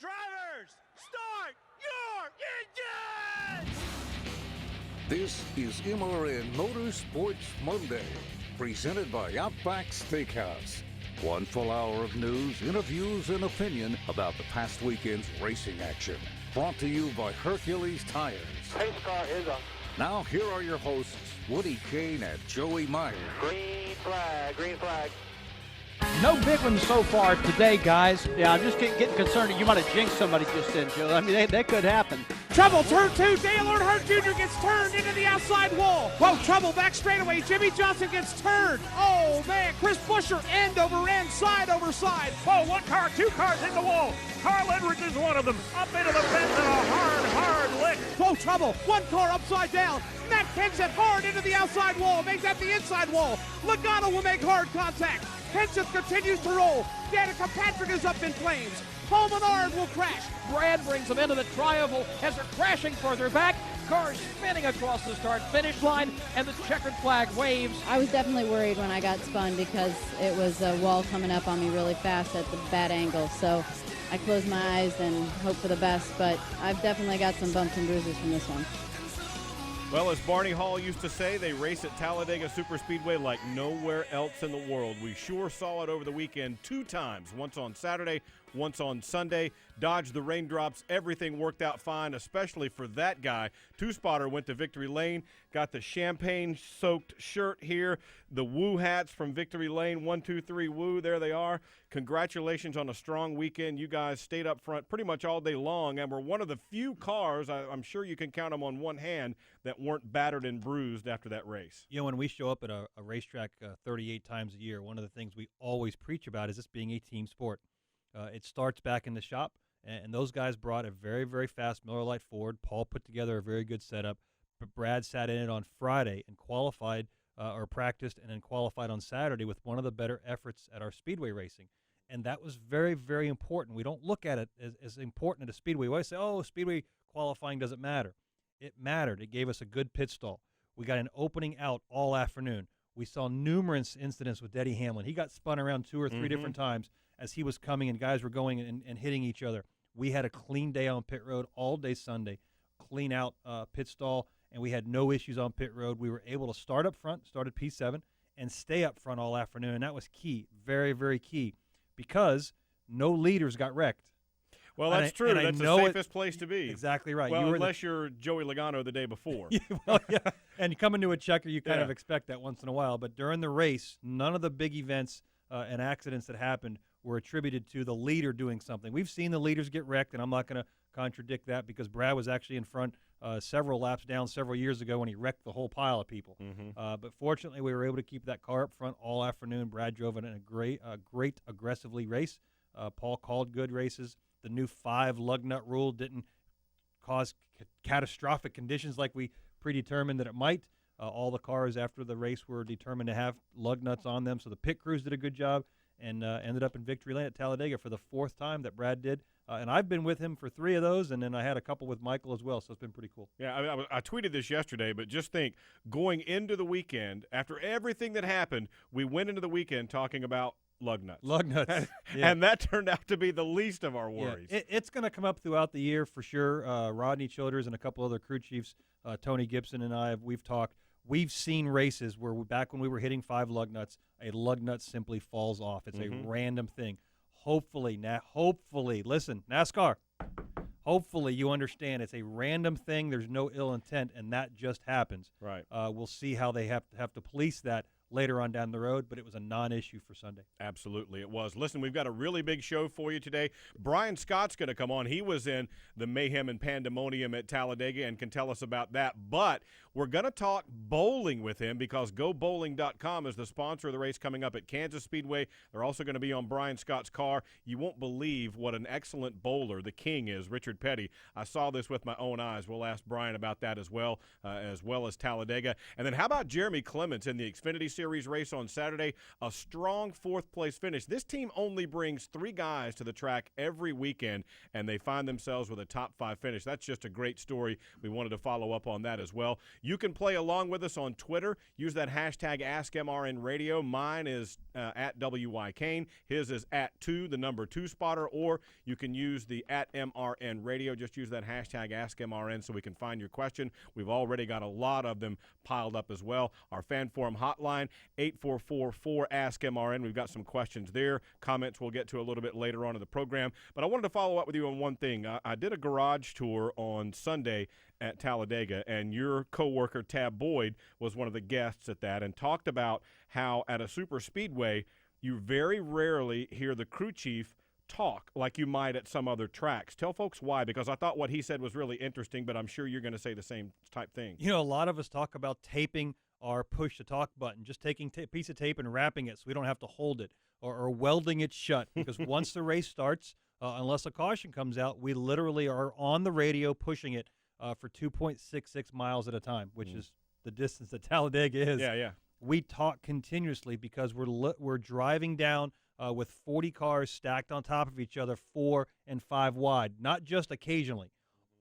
Drivers, start your engines! This is MRN Motorsports Monday, presented by Outback Steakhouse. One full hour of news, interviews, and opinion about the past weekend's racing action. Brought to you by Hercules Tires. Pace car is up. Now here are your hosts, Woody Cain and Joey Meier. Green flag, green flag. No big ones so far today, guys. Yeah, I'm just getting concerned that you might have jinxed somebody just then, Joe. I mean, that could happen. Trouble, turn two. Dale Earnhardt Jr. gets turned into the outside wall. Whoa, trouble, back straightaway. Jimmy Johnson gets turned. Oh, man. Chris Buescher, end over end, side over side. Whoa, one car, two cars in the wall. Carl Edwards is one of them. Up into the fence and a hard lick. Whoa, trouble. One car upside down. Matt Kenseth hard into the outside wall. Make that the inside wall. Logano will make hard contact. Kenseth continues to roll. Danica Patrick is up in flames. Paul Menard will crash. Brad brings them into the tri-oval as they're crashing further back. Cars spinning across the start-finish line, and the checkered flag waves. I was definitely worried when I got spun because it was a wall coming up on me really fast at the bad angle. So I closed my eyes and hoped for the best, but I've definitely got some bumps and bruises from this one. Well, as Barney Hall used to say, they race at Talladega Superspeedway like nowhere else in the world. We sure saw it over the weekend 2 times, once on Saturday, once on Sunday. Dodged the raindrops. Everything worked out fine, especially for that guy. 2-spotter went to Victory Lane, got the champagne-soaked shirt here, the woo hats from Victory Lane, 1, 2, 3, woo, there they are. Congratulations on a strong weekend. You guys stayed up front pretty much all day long and were one of the few cars, I'm sure you can count them on one hand, that weren't battered and bruised after that race. You know, when we show up at a racetrack 38 times a year, one of the things we always preach about is this being a team sport. It starts back in the shop, and those guys brought a very, very fast Miller Lite Ford. Paul put together a very good setup, but Brad sat in it on Friday and qualified or practiced and then qualified on Saturday with one of the better efforts at our speedway racing. And that was very, very important. We don't look at it as important at a speedway. We always say, oh, speedway qualifying doesn't matter. It mattered. It gave us a good pit stall. We got an opening out all afternoon. We saw numerous incidents with Denny Hamlin. He got spun around 2 or 3 different times as he was coming and guys were going and hitting each other. We had a clean day on pit road all day Sunday, clean out pit stall, and we had no issues on pit road. We were able to start up front, start at P7, and stay up front all afternoon, and that was key, very, very key, because no leaders got wrecked. Well, that's true. That's the safest place to be. Exactly right. Well, unless you're Joey Logano the day before. Yeah. And coming to a checker, you kind of expect that once in a while. But during the race, none of the big events and accidents that happened were attributed to the leader doing something. We've seen the leaders get wrecked, and I'm not going to contradict that because Brad was actually in front several laps down several years ago when he wrecked the whole pile of people. But fortunately, we were able to keep that car up front all afternoon. Brad drove it in a great aggressively race. Paul called good races. The new 5 lug nut rule didn't cause catastrophic conditions like we predetermined that it might. All the cars after the race were determined to have lug nuts on them, so the pit crews did a good job and ended up in Victory Lane at Talladega for the 4th time that Brad did. And I've been with him for 3 of those, and then I had a couple with Michael as well, so it's been pretty cool. Yeah, I tweeted this yesterday, but just think, going into the weekend, after everything that happened, we went into the weekend talking about lug nuts. Lug nuts. And that turned out to be the least of our worries. Yeah, it's going to come up throughout the year for sure. Rodney Childers and a couple other crew chiefs, Tony Gibson and I, we've talked. We've seen races where back when we were hitting 5 lug nuts, a lug nut simply falls off. It's a random thing. Hopefully, listen, NASCAR, hopefully you understand it's a random thing. There's no ill intent, and that just happens. Right. We'll see how they have to police that later on down the road, but it was a non-issue for Sunday. Absolutely, it was. Listen, we've got a really big show for you today. Brian Scott's going to come on. He was in the mayhem and pandemonium at Talladega and can tell us about that. But we're going to talk bowling with him because GoBowling.com is the sponsor of the race coming up at Kansas Speedway. They're also going to be on Brian Scott's car. You won't believe what an excellent bowler the king is, Richard Petty. I saw this with my own eyes. We'll ask Brian about that as well as Talladega. And then how about Jeremy Clements in the Xfinity Series race on Saturday. A strong fourth-place finish. This team only brings 3 guys to the track every weekend, and they find themselves with a top-5 finish. That's just a great story. We wanted to follow up on that as well. You can play along with us on Twitter. Use that hashtag AskMRNRadio. Mine is at WYCain. His is at 2, the number 2 spotter, or you can use the at MRN Radio. Just use that hashtag AskMRN so we can find your question. We've already got a lot of them piled up as well. Our fan forum hotline, 844-4AskMRN. We've got some questions there. Comments we'll get to a little bit later on in the program. But I wanted to follow up with you on one thing. I did a garage tour on Sunday at Talladega, and your coworker Tab Boyd was one of the guests at that and talked about how at a super speedway you very rarely hear the crew chief talk like you might at some other tracks. Tell folks why, because I thought what he said was really interesting, but I'm sure you're going to say the same type thing. You know, a lot of us talk about taping our push-to-talk button, just taking a piece of tape and wrapping it so we don't have to hold it, or welding it shut, because once the race starts, unless a caution comes out, we literally are on the radio pushing it for 2.66 miles at a time, which is the distance that Talladega is. Yeah. We talk continuously because we're driving down with 40 cars stacked on top of each other, 4 and 5 wide, not just occasionally,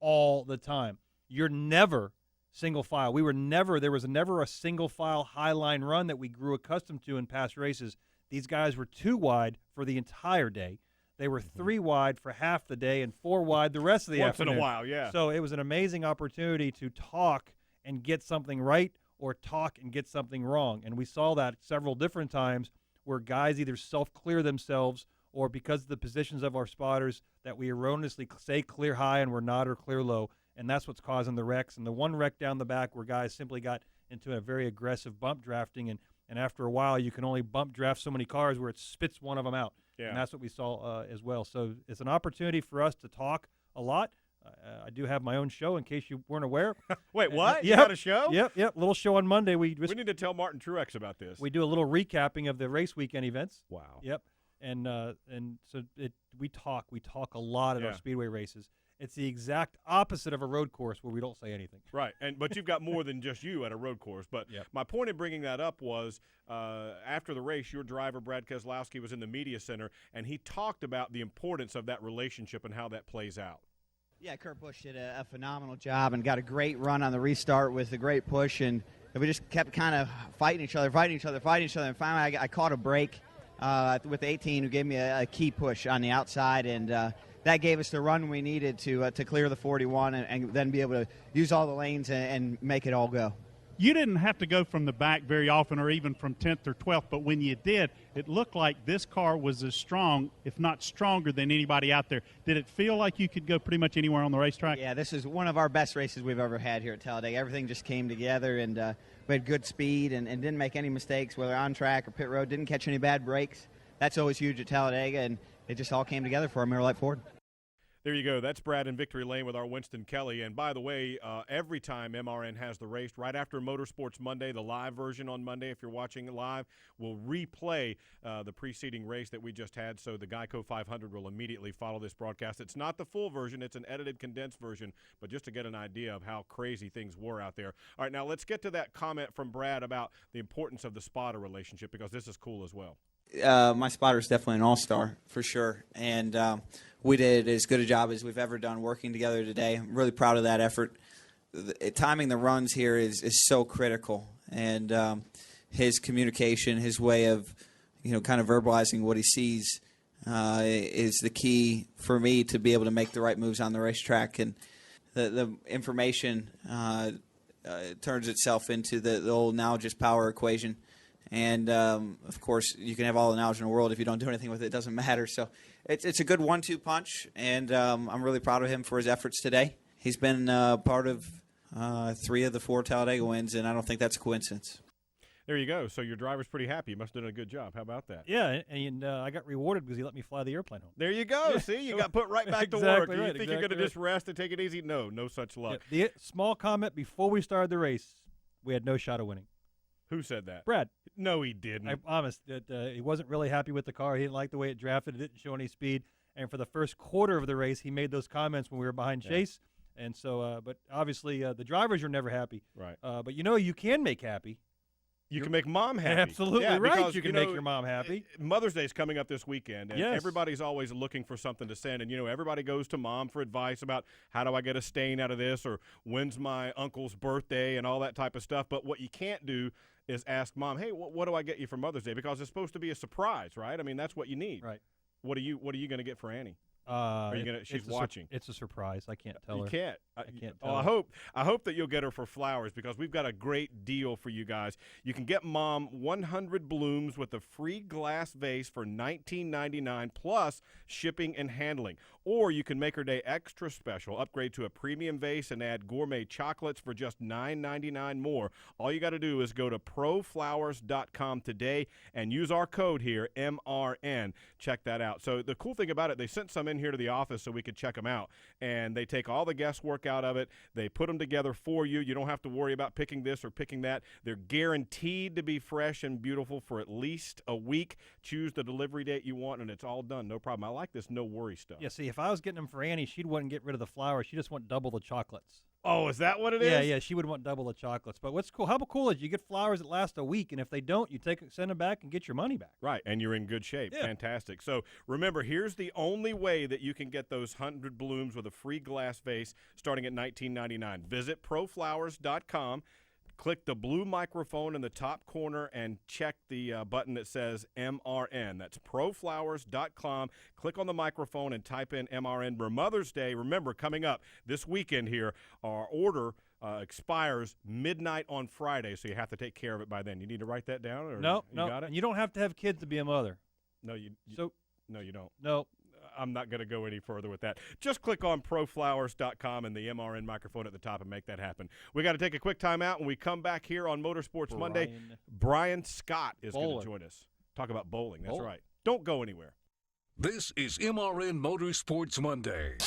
all the time. You're never single file. There was never a single file high line run that we grew accustomed to in past races. These guys were 2 wide for the entire day. They were 3 wide for half the day and 4 wide the rest of the afternoon. Once in a while, yeah. So it was an amazing opportunity to talk and get something right or talk and get something wrong. And we saw that several different times where guys either self-clear themselves or because of the positions of our spotters that we erroneously say clear high and we're not, or clear low. And that's what's causing the wrecks. And the one wreck down the back where guys simply got into a very aggressive bump drafting, and after a while you can only bump draft so many cars where it spits one of them out. Yeah. And that's what we saw as well. So it's an opportunity for us to talk a lot. I do have my own show, in case you weren't aware. Wait, what? Yep. You got a show? Yep. Little show on Monday. We need to tell Martin Truex about this. We do a little recapping of the race weekend events. Wow. Yep. And so we talk a lot at our speedway races. It's the exact opposite of a road course where we don't say anything. Right, but you've got more than just you at a road course. But my point in bringing that up was after the race, your driver, Brad Keselowski, was in the media center, and he talked about the importance of that relationship and how that plays out. Yeah, Kurt Busch did a phenomenal job and got a great run on the restart with a great push, and we just kept kind of fighting each other, and finally I caught a break with 18, who gave me a key push on the outside, and that gave us the run we needed to clear the 41 and then be able to use all the lanes and make it all go. You didn't have to go from the back very often or even from 10th or 12th, but when you did, it looked like this car was as strong, if not stronger, than anybody out there. Did it feel like you could go pretty much anywhere on the racetrack? Yeah, this is one of our best races we've ever had here at Talladega. Everything just came together, and we had good speed and didn't make any mistakes, whether on track or pit road, didn't catch any bad breaks. That's always huge at Talladega, and it just all came together for our Miller Lite Ford. There you go. That's Brad in Victory Lane with our Winston Kelly. And by the way, every time MRN has the race, right after Motorsports Monday, the live version on Monday, if you're watching it live, we'll replay the preceding race that we just had. So the GEICO 500 will immediately follow this broadcast. It's not the full version. It's an edited, condensed version, but just to get an idea of how crazy things were out there. All right, now let's get to that comment from Brad about the importance of the spotter relationship, because this is cool as well. My spotter is definitely an all-star for sure, and we did as good a job as we've ever done working together today. I'm really proud of that effort. Timing the runs here is so critical, and his communication, his way of kind of verbalizing what he sees is the key for me to be able to make the right moves on the racetrack. And the information turns itself into the old knowledge is power equation. And, of course, you can have all the knowledge in the world. If you don't do anything with it, it doesn't matter. So it's a good 1-2 punch, and I'm really proud of him for his efforts today. He's been part of 3 of the 4 Talladega wins, and I don't think that's a coincidence. There you go. So your driver's pretty happy. You must have done a good job. How about that? Yeah, and I got rewarded because he let me fly the airplane home. There you go. Yeah. See, you got put right back to Exactly work. right, You think you're going to exactly just rest and take it easy? No such luck. Yeah, the small comment before we started the race, we had no shot of winning. Who said that? Brad. No, he didn't. I promise that he wasn't really happy with the car. He didn't like the way it drafted. It didn't show any speed. And for the first quarter of the race, he made those comments when we were behind Chase. And so, but obviously the drivers are never happy. Right. But you can make happy You can make mom happy. Absolutely yeah, right. Because, you can make your mom happy. Mother's Day is coming up this weekend, and Yes. everybody's always looking for something to send. And, everybody goes to mom for advice about how do I get a stain out of this or when's my uncle's birthday and all that type of stuff. But what you can't do is ask mom, hey, what do I get you for Mother's Day? Because it's supposed to be a surprise, right? I mean, that's what you need. Right. What are you going to get for Annie? Are you gonna? She's watching. It's a surprise. I can't tell her. You can't. I can't tell her. her. I hope that you'll get her for flowers because we've got a great deal for you guys. You can get Mom 100 blooms with a free glass vase for $19.99 plus shipping and handling. Or you can make her day extra special. Upgrade to a premium vase and add gourmet chocolates for just $9.99 more. All you got to do is go to proflowers.com today and use our code here, MRN. Check that out. So the cool thing about it, they sent some in here to the office so we could check them out. And they take all the guesswork out of it. They put them together for you. You don't have to worry about picking this or picking that. They're guaranteed to be fresh and beautiful for at least a week. Choose the delivery date you want, and it's all done. No problem. I like this no worry stuff. Yeah, see, if I was getting them for Annie, she wouldn't get rid of the flowers. She just want double the chocolates. Oh, is that what it is? Yeah, she would want double the chocolates. But what's cool? How cool is you get flowers that last a week, and if they don't, you send them back and get your money back. Right, and you're in good shape. Yeah. Fantastic. So remember, here's the only way that you can get those 100 blooms with a free glass vase starting at $19.99. Visit proflowers.com. Click the blue microphone in the top corner and check the button that says MRN. That's proflowers.com. Click on the microphone and type in MRN. For Mother's Day, remember, coming up this weekend here, our order expires midnight on Friday, so you have to take care of it by then. You need to write that down? Or No. you got it? You don't have to have kids to be a mother. No, you don't. No. I'm not going to go any further with that. Just click on proflowers.com and the MRN microphone at the top and make that happen. We got to take a quick time out. When we come back here on Motorsports Monday, Brian Scott is going to join us. Talk about bowling. That's right. Don't go anywhere. This is MRN Motorsports Monday.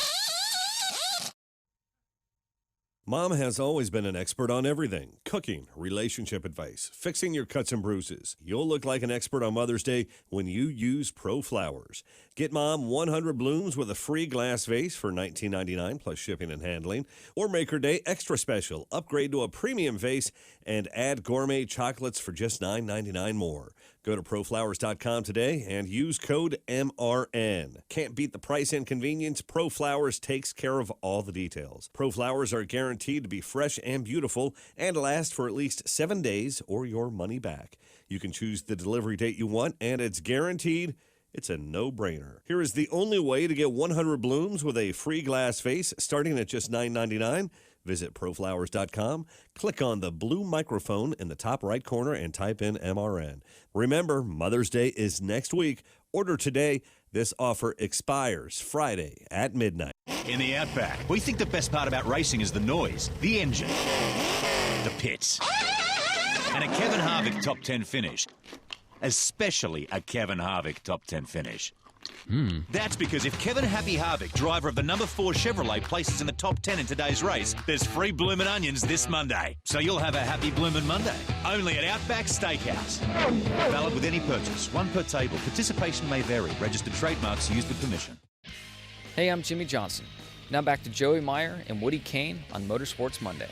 Mom has always been an expert on everything: cooking, relationship advice, fixing your cuts and bruises. You'll look like an expert on Mother's Day when you use Pro Flowers. Get Mom 100 blooms with a free glass vase for $19.99 plus shipping and handling. Or make her day extra special. Upgrade to a premium vase and add gourmet chocolates for just $9.99 more. Go to proflowers.com today and use code MRN. Can't beat the price and convenience. Pro Flowers takes care of all the details. Pro Flowers are guaranteed to be fresh and beautiful and last for at least 7 days or your money back. You can choose the delivery date you want, and it's guaranteed. It's a no-brainer. Here is the only way to get 100 blooms with a free glass vase starting at just $9.99. Visit proflowers.com, click on the blue microphone in the top right corner, and type in MRN. Remember, Mother's Day is next week. Order today. This offer expires Friday at midnight. In the Outback, we think the best part about racing is the noise, the engine, the pits, and a Kevin Harvick top 10 finish. Especially a Kevin Harvick top 10 finish. That's because if Kevin Happy Harvick, driver of the number 4 Chevrolet, places in the top 10 in today's race, there's free bloomin' onions this Monday. So you'll have a happy bloomin' Monday. Only at Outback Steakhouse. Valid with any purchase. One per table. Participation may vary. Registered trademarks used with permission. Hey, I'm Jimmy Johnson. Now back to Joey Meier and Woody Cain on Motorsports Monday.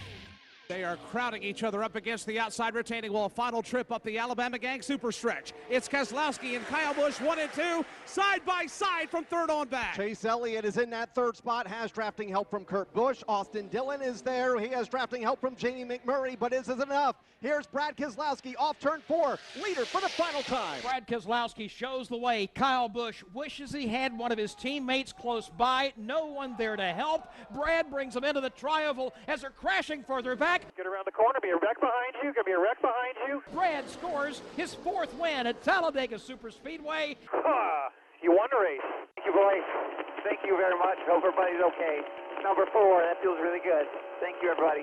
They are crowding each other up against the outside retaining wall. Final trip up the Alabama Gang Super Stretch. It's Keselowski and Kyle Busch, 1 and 2, side by side from third on back. Chase Elliott is in that third spot, has drafting help from Kurt Busch. Austin Dillon is there. He has drafting help from Jamie McMurray, but is enough? Here's Brad Keselowski off turn 4, leader for the final time. Brad Keselowski shows the way. Kyle Busch wishes he had one of his teammates close by. No one there to help. Brad brings him into the tri-oval as they're crashing further back. Get around the corner, be a wreck behind you, gonna be a wreck behind you. Brad scores his 4th win at Talladega Superspeedway. You won the race. Thank you, boys. Thank you very much. Hope everybody's okay. Number 4, that feels really good. Thank you, everybody.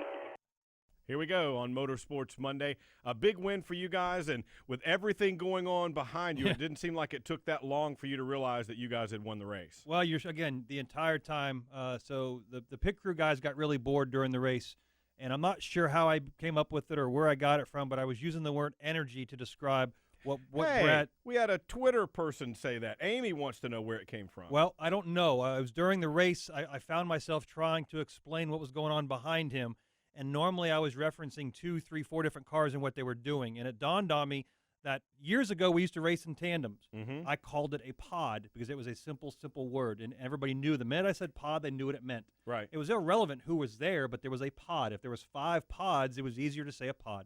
Here we go on Motorsports Monday. A big win for you guys, and with everything going on behind you, it didn't seem like it took that long for you to realize that you guys had won the race. Well, again, the entire time, so the pit crew guys got really bored during the race, and I'm not sure how I came up with it or where I got it from, but I was using the word energy to describe what hey, Brad... we had a Twitter person say that. Amy wants to know where it came from. Well, I don't know. It was during the race. I found myself trying to explain what was going on behind him, And normally I was referencing 2, 3, 4 different cars and what they were doing. And it dawned on me that years ago we used to race in tandems. I called it a pod because it was a simple word, and everybody knew. The minute I said pod, they knew what it meant. Right. It was irrelevant who was there, but there was a pod. If there was 5 pods, it was easier to say a pod.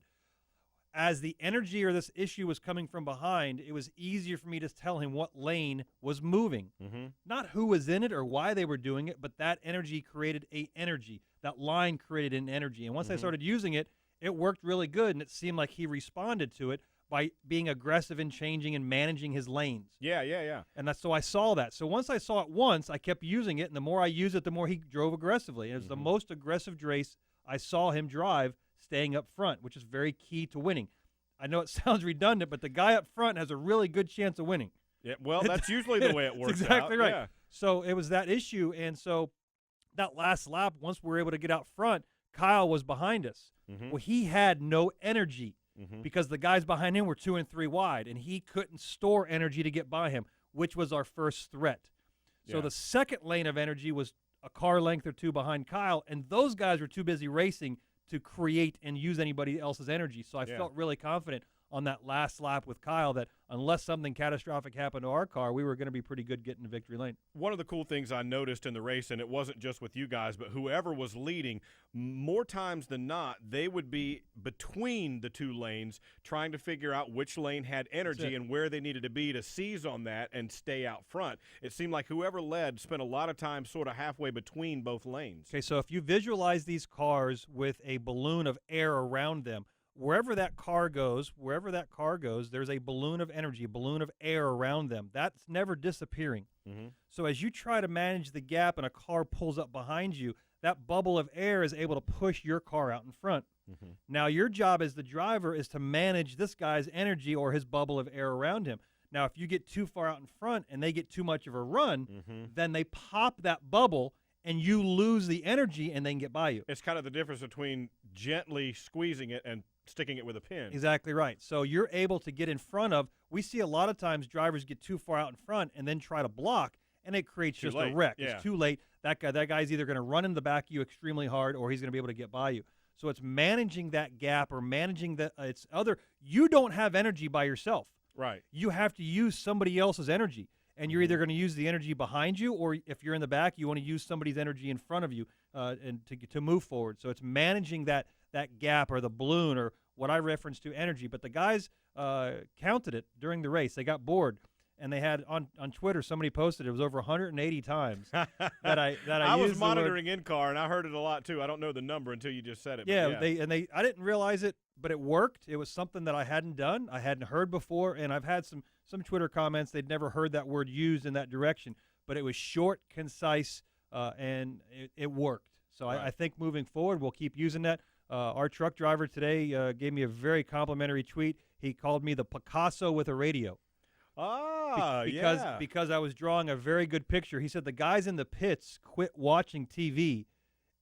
As the energy or this issue was coming from behind, it was easier for me to tell him what lane was moving. Not who was in it or why they were doing it, but that energy created a energy. That line created an energy. And once I started using it, it worked really good, and it seemed like he responded to it by being aggressive and changing and managing his lanes. Yeah. And so I saw that. So once I saw it once, I kept using it, and the more I used it, the more he drove aggressively. And it was the most aggressive race I saw him drive, staying up front, which is very key to winning. I know it sounds redundant, but the guy up front has a really good chance of winning. Yeah, well, that's usually the way it works. Exactly right. Yeah. So it was that issue, and so that last lap, once we were able to get out front, Kyle was behind us. Well, he had no energy because the guys behind him were 2 and 3 wide, and he couldn't store energy to get by him, which was our first threat. So the second lane of energy was a car length or 2 behind Kyle, and those guys were too busy racing to create and use anybody else's energy. So I felt really confident on that last lap with Kyle that unless something catastrophic happened to our car, we were going to be pretty good getting to victory lane. One of the cool things I noticed in the race, and it wasn't just with you guys, but whoever was leading, more times than not, they would be between the 2 lanes trying to figure out which lane had energy and where they needed to be to seize on that and stay out front. It seemed like whoever led spent a lot of time sort of halfway between both lanes. Okay, so if you visualize these cars with a balloon of air around them, wherever that car goes, there's a balloon of energy, a balloon of air around them. That's never disappearing. So as you try to manage the gap and a car pulls up behind you, that bubble of air is able to push your car out in front. Now your job as the driver is to manage this guy's energy or his bubble of air around him. Now if you get too far out in front and they get too much of a run, then they pop that bubble and you lose the energy and they can get by you. It's kind of the difference between gently squeezing it and sticking it with a pin. Exactly right. So you're able to get in front of, we see a lot of times drivers get too far out in front and then try to block, and it creates just a wreck. Yeah. It's too late. That guy's either going to run in the back of you extremely hard or he's going to be able to get by you. So it's managing that gap or managing the you don't have energy by yourself. Right. You have to use somebody else's energy. And you're either going to use the energy behind you, or if you're in the back, you want to use somebody's energy in front of you and to move forward. So it's managing that gap or the balloon or what I reference to energy. But the guys counted it during the race. They got bored, and they had on Twitter, somebody posted it was over 180 times that I was used monitoring in car, and I heard it a lot too. I don't know the number until you just said it. Yeah, I didn't realize it, but it worked. It was something that I hadn't done, I hadn't heard before, and I've had some Twitter comments they'd never heard that word used in that direction. But it was short, concise, and it worked. So right. I think moving forward, we'll keep using that. Our truck driver today gave me a very complimentary tweet. He called me the Picasso with a radio. Because I was drawing a very good picture. He said the guys in the pits quit watching TV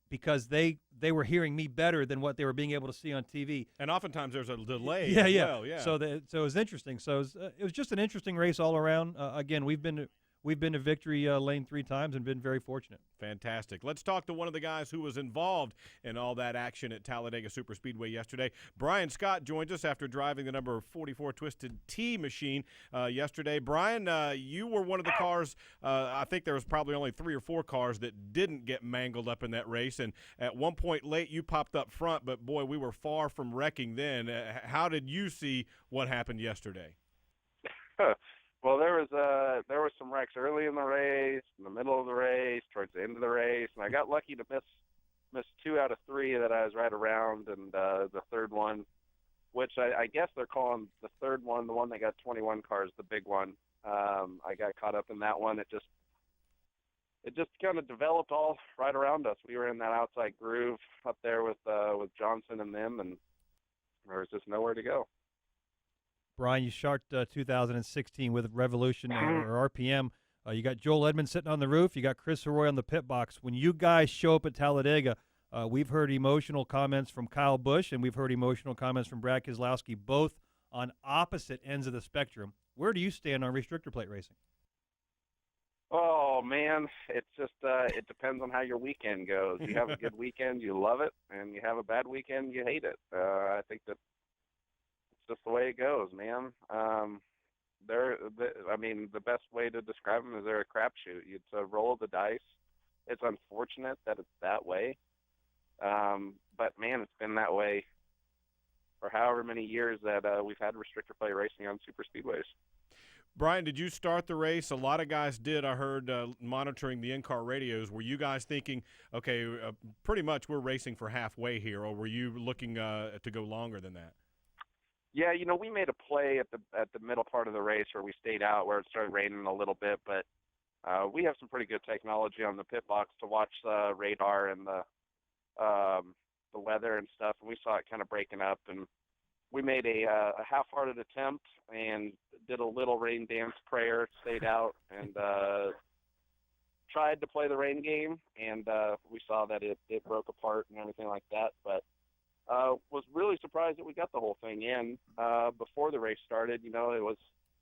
because they were hearing me better than what they were being able to see on TV. And oftentimes there's a delay. Yeah. Yeah. So it was interesting. So it was just an interesting race all around. Again, we've been to victory lane 3 times and been very fortunate. Fantastic. Let's talk to one of the guys who was involved in all that action at Talladega Superspeedway yesterday. Brian Scott joins us after driving the number 44 Twisted T machine yesterday. Brian, you were one of the cars, I think there was probably only 3 or 4 cars that didn't get mangled up in that race. And at one point late, you popped up front, but boy, we were far from wrecking then. How did you see what happened yesterday? Well, there was some wrecks early in the race, in the middle of the race, towards the end of the race, and I got lucky to miss 2 out of 3 that I was right around, and the third one, which I guess they're calling the third one, the one that got 21 cars, the big one. I got caught up in that one. It just kind of developed all right around us. We were in that outside groove up there with Johnson and them, and there was just nowhere to go. Brian, you start 2016 with Revolution or RPM. You got Joel Edmonds sitting on the roof. You got Chris Roy on the pit box. When you guys show up at Talladega, we've heard emotional comments from Kyle Busch, and we've heard emotional comments from Brad Keselowski, both on opposite ends of the spectrum. Where do you stand on restrictor plate racing? Oh, Oh man, it's just it depends on how your weekend goes. You have a good weekend, you love it, and you have a bad weekend, you hate it. I think that it's just the way it goes, man. The best way to describe them is they're a crapshoot. It's a roll of the dice. It's unfortunate that it's that way, but man, it's been that way for however many years that we've had restrictor plate racing on super speedways. Brian, did you start the race? A lot of guys did. I heard monitoring the in-car radios. Were you guys thinking, okay, pretty much we're racing for halfway here, or were you looking to go longer than that? Yeah, we made a play at the middle part of the race where we stayed out where it started raining a little bit, but we have some pretty good technology on the pit box to watch the radar and the weather and stuff, and we saw it kind of breaking up, and we made a half-hearted attempt and did a little rain dance prayer, stayed out, and tried to play the rain game, and we saw that it broke apart and everything like that, but was really surprised that we got the whole thing in before the race started. It was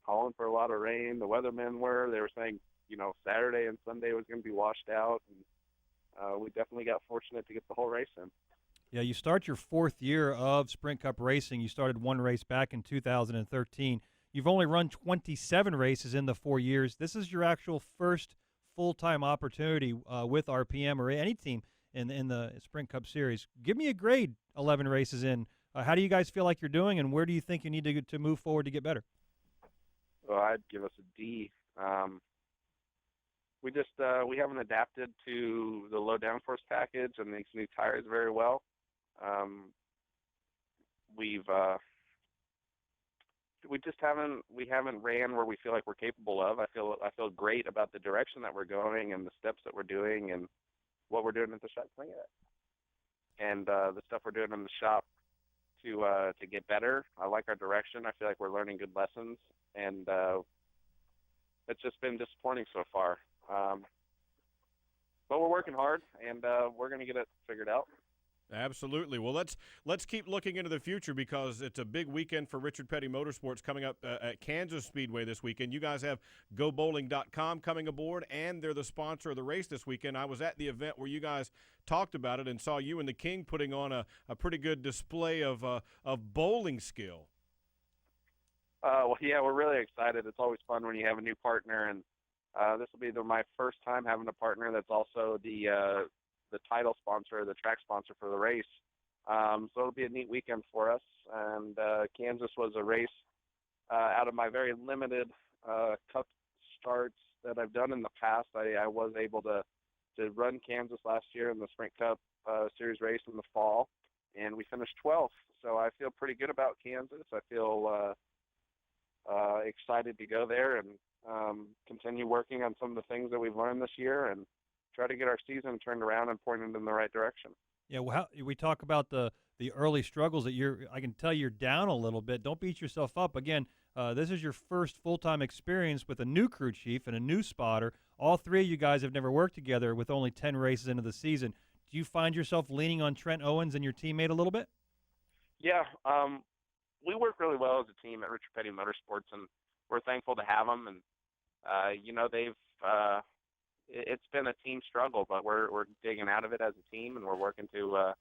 calling for a lot of rain. The weathermen they were saying, Saturday and Sunday was going to be washed out, and we definitely got fortunate to get the whole race in. Yeah, you start your 4th year of Sprint Cup racing. You started one race back in 2013. You've only run 27 races in the 4 years. This is your actual first full-time opportunity with RPM or any team in the Sprint Cup Series. Give me a grade 11 races in. How do you guys feel like you're doing, and where do you think you need to move forward to get better? Well, I'd give us a D. We haven't adapted to the low downforce package and these new tires very well. We haven't ran where we feel like we're capable of. I feel great about the direction that we're going and the steps that we're doing and what we're doing at the shop and the stuff we're doing in the shop to get better. I like our direction. I feel like we're learning good lessons, and it's just been disappointing so far. But we're working hard, and we're going to get it figured out. Absolutely. Well, let's keep looking into the future because it's a big weekend for Richard Petty Motorsports coming up at Kansas Speedway this weekend. You guys have GoBowling.com coming aboard, and they're the sponsor of the race this weekend. I was at the event where you guys talked about it and saw you and the King putting on a pretty good display of bowling skill. Well, yeah, we're really excited. It's always fun when you have a new partner, and this will be my first time having a partner that's also the title sponsor, the track sponsor for the race. So it'll be a neat weekend for us. And Kansas was a race out of my very limited cup starts that I've done in the past. I was able to run Kansas last year in the Sprint Cup Series race in the fall, and we finished 12th. So I feel pretty good about Kansas. I feel excited to go there and continue working on some of the things that we've learned this year and try to get our season turned around and pointed in the right direction. Yeah, well, we talk about the early struggles that I can tell you're down a little bit. Don't beat yourself up. Again, this is your first full-time experience with a new crew chief and a new spotter. All three of you guys have never worked together with only 10 races into the season. Do you find yourself leaning on Trent Owens and your teammate a little bit? Yeah, we work really well as a team at Richard Petty Motorsports, and we're thankful to have them. And it's been a team struggle, but we're digging out of it as a team, and we're working to,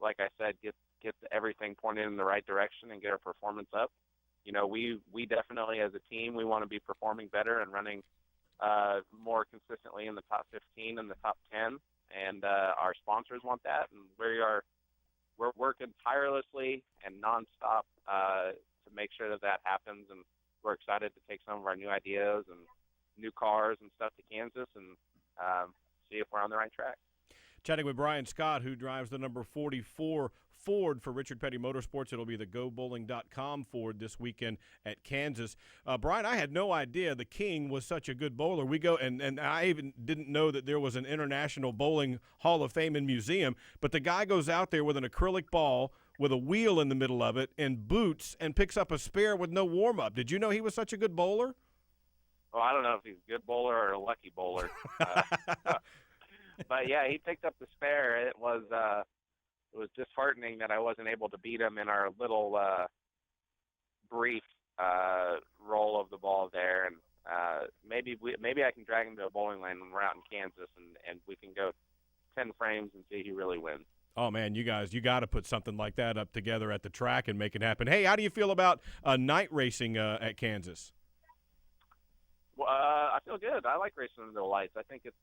like I said, get everything pointed in the right direction and get our performance up. We definitely as a team, we want to be performing better and running more consistently in the top 15 and the top 10, and our sponsors want that, and we're working tirelessly and nonstop to make sure that happens, and we're excited to take some of our new ideas and new cars and stuff to Kansas and see if we're on the right track. Chatting with Brian Scott, who drives the number 44 Ford for Richard Petty Motorsports. It'll be the GoBowling.com Ford this weekend at Kansas. Brian, I had no idea the King was such a good bowler. We go, and I even didn't know that there was an International Bowling Hall of Fame and Museum, but the guy goes out there with an acrylic ball with a wheel in the middle of it and boots and picks up a spare with no warm-up. Did you know he was such a good bowler? Well, I don't know if he's a good bowler or a lucky bowler. But, yeah, he picked up the spare. It was disheartening that I wasn't able to beat him in our little brief roll of the ball there. And maybe I can drag him to a bowling lane when we're out in Kansas, and we can go 10 frames and see who really wins. Oh, man, you guys, you got to put something like that up together at the track and make it happen. Hey, how do you feel about night racing at Kansas? Well, I feel good. I like racing under the lights. I think it's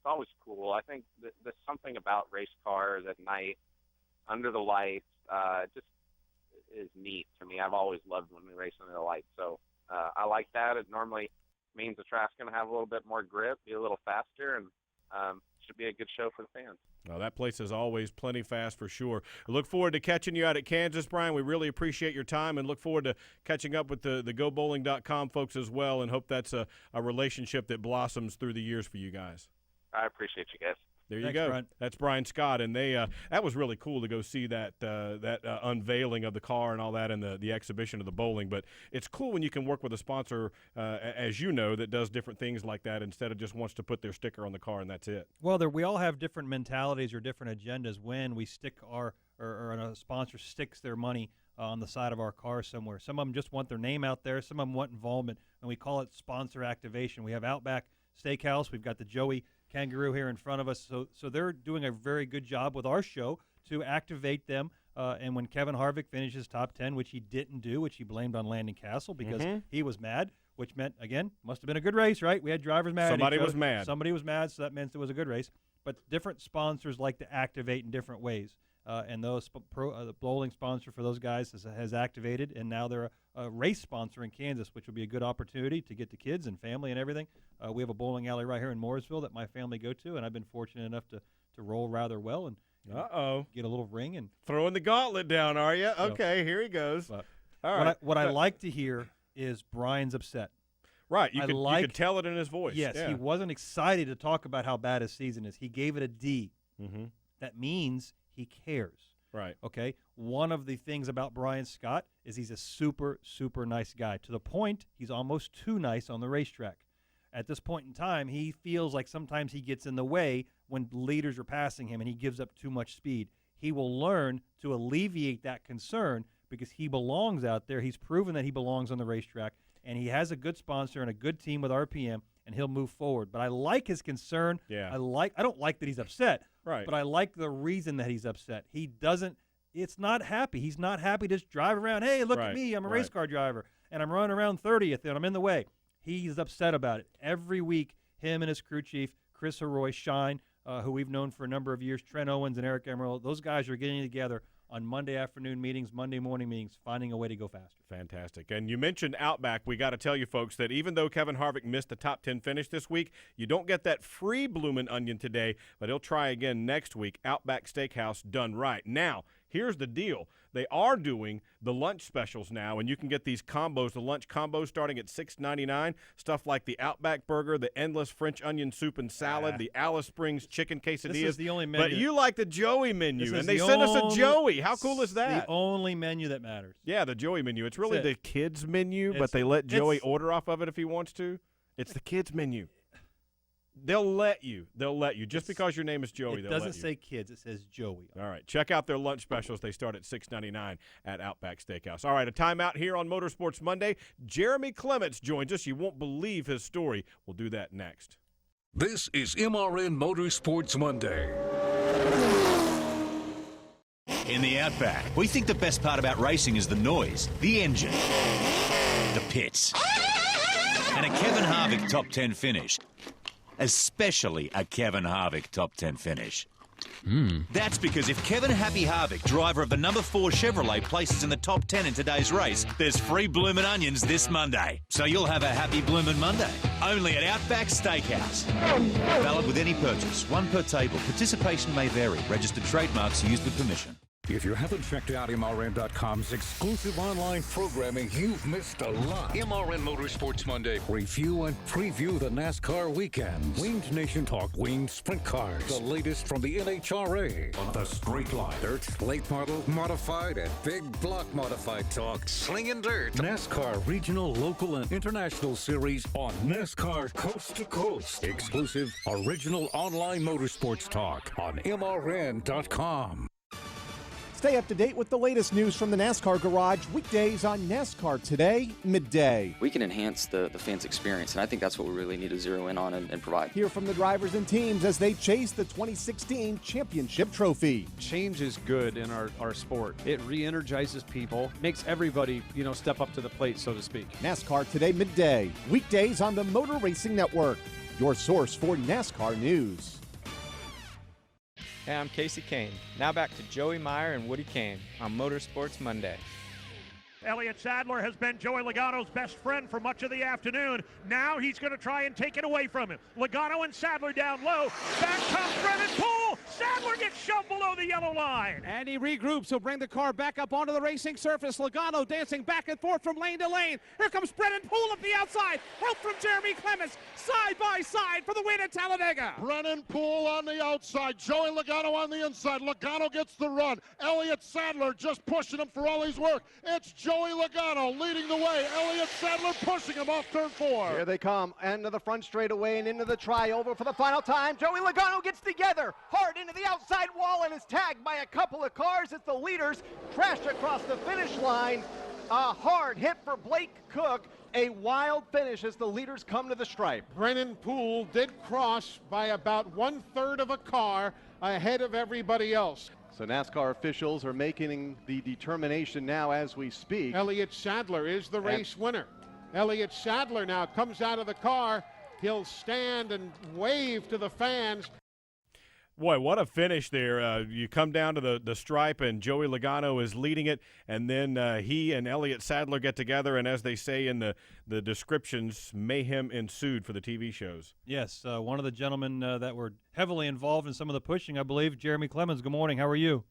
always cool. I think there's something about race cars at night under the lights just is neat to me. I've always loved when we race under the lights. So I like that. It normally means the track's going to have a little bit more grip, be a little faster, and should be a good show for the fans. Well, that place is always plenty fast for sure. I look forward to catching you out at Kansas, Brian. We really appreciate your time and look forward to catching up with the GoBowling.com folks as well, and hope that's a relationship that blossoms through the years for you guys. I appreciate you guys. There you Thanks, go. Brian. That's Brian Scott, and that was really cool to go see that unveiling of the car and all that, and the exhibition of the bowling. But it's cool when you can work with a sponsor, as you know, that does different things like that instead of just wants to put their sticker on the car and that's it. Well, we all have different mentalities or different agendas when we stick or a sponsor sticks their money on the side of our car somewhere. Some of them just want their name out there. Some of them want involvement, and we call it sponsor activation. We have Outback Steakhouse. We've got the Joey Kangaroo here in front of us. So they're doing a very good job with our show to activate them. And when Kevin Harvick finishes top 10, which he didn't do, which he blamed on Landon Castle because he was mad, which meant, again, must have been a good race, right? We had drivers mad. Somebody was mad. Somebody was mad, so that meant it was a good race. But different sponsors like to activate in different ways. And those the bowling sponsor for those guys has activated, and now they're a race sponsor in Kansas, which will be a good opportunity to get the kids and family and everything. We have a bowling alley right here in Mooresville that my family go to, and I've been fortunate enough to roll rather well and get a little ring. And throwing the gauntlet down, are you? Okay, here he goes. All right. What I like to hear is Brian's upset. Right, you could tell it in his voice. Yes, yeah. He wasn't excited to talk about how bad his season is. He gave it a D. That means he cares. Right. Okay. One of the things about Brian Scott is he's a super, super nice guy, to the point he's almost too nice on the racetrack. At this point in time, he feels like sometimes he gets in the way when leaders are passing him and he gives up too much speed. He will learn to alleviate that concern because he belongs out there. He's proven that he belongs on the racetrack, and he has a good sponsor and a good team with RPM, and he'll move forward. But I like his concern. Yeah. I don't like that he's upset. Right. But I like the reason that he's upset. It's not happy. He's not happy to just drive around. Hey, look at me. I'm a race car driver, and I'm running around 30th, and I'm in the way. He's upset about it. Every week, him and his crew chief, Chris Heroy, Shine, who we've known for a number of years, Trent Owens and Eric Emerald, those guys are getting together on Monday afternoon meetings, Monday morning meetings, finding a way to go faster. Fantastic. And you mentioned Outback. We got to tell you folks that even though Kevin Harvick missed the top 10 finish this week, you don't get that free bloomin' onion today, but he'll try again next week. Outback Steakhouse done right. Now, here's the deal. They are doing the lunch specials now, and you can get these combos, the lunch combos starting at $6.99. Stuff like the Outback Burger, the Endless French Onion Soup and Salad, the Alice Springs Chicken Quesadillas. This is the only menu. But you like the Joey menu, and they sent us a Joey. How cool is that? The only menu that matters. Yeah, the Joey menu. It's really the kids menu, but they let Joey order off of it if he wants to. It's the kids menu. They'll let you. Just because your name is Joey, they'll let you. It doesn't say kids. It says Joey. All right. Check out their lunch specials. They start at $6.99 at Outback Steakhouse. All right, a timeout here on Motorsports Monday. Jeremy Clements joins us. You won't believe his story. We'll do that next. This is MRN Motorsports Monday. In the Outback, we think the best part about racing is the noise, the engine, the pits, and a Kevin Harvick top 10 finish. Especially a Kevin Harvick top 10 finish. That's because if Kevin Happy Harvick, driver of the number 4 Chevrolet, places in the top 10 in today's race, there's free bloomin' onions this Monday. So you'll have a happy bloomin' Monday. Only at Outback Steakhouse. Valid with any purchase. One per table. Participation may vary. Registered trademarks used with permission. If you haven't checked out MRN.com's exclusive online programming, you've missed a lot. MRN Motorsports Monday. Review and preview the NASCAR weekends. Winged Nation Talk, Winged Sprint Cars. The latest from the NHRA. On the straight line. Dirt, late model, modified, and big block modified talk. Slinging dirt. NASCAR regional, local, and international series on NASCAR Coast to Coast. Exclusive, original online motorsports talk on MRN.com. Stay up to date with the latest news from the NASCAR Garage weekdays on NASCAR Today, midday. We can enhance the fans' experience, and I think that's what we really need to zero in on and provide. Hear from the drivers and teams as they chase the 2016 championship trophy. Change is good in our sport. It re-energizes people, makes everybody, step up to the plate, so to speak. NASCAR Today, midday. Weekdays on the Motor Racing Network. Your source for NASCAR news. Hey, I'm Casey Cain. Now back to Joey Meier and Woody Cain on Motorsports Monday. Elliott Sadler has been Joey Logano's best friend for much of the afternoon. Now he's going to try and take it away from him. Logano and Sadler down low. Back comes Brennan Poole. Sadler gets shoved below the yellow line. And he regroups. He'll bring the car back up onto the racing surface. Logano dancing back and forth from lane to lane. Here comes Brennan Poole up the outside. Help from Jeremy Clements. Side by side for the win at Talladega. Brennan Poole on the outside. Joey Logano on the inside. Logano gets the run. Elliott Sadler just pushing him for all he's worth. It's Joey Logano leading the way. Elliott Sadler pushing him off turn 4. Here they come. End of the front straightaway and into the tri-oval for the final time. Joey Logano gets together. Hard into the outside wall and is tagged by a couple of cars as the leaders crash across the finish line. A hard hit for Blake Cook. A wild finish as the leaders come to the stripe. Brennan Poole did cross by about 1/3 of a car ahead of everybody else. So NASCAR officials are making the determination now as we speak. Elliott Sadler is the race winner. Elliott Sadler now comes out of the car. He'll stand and wave to the fans. Boy, what a finish there. You come down to the stripe, and Joey Logano is leading it, and then he and Elliott Sadler get together, and as they say in the descriptions, mayhem ensued for the TV shows. Yes, one of the gentlemen that were heavily involved in some of the pushing, I believe, Jeremy Clements. Good morning. How are you?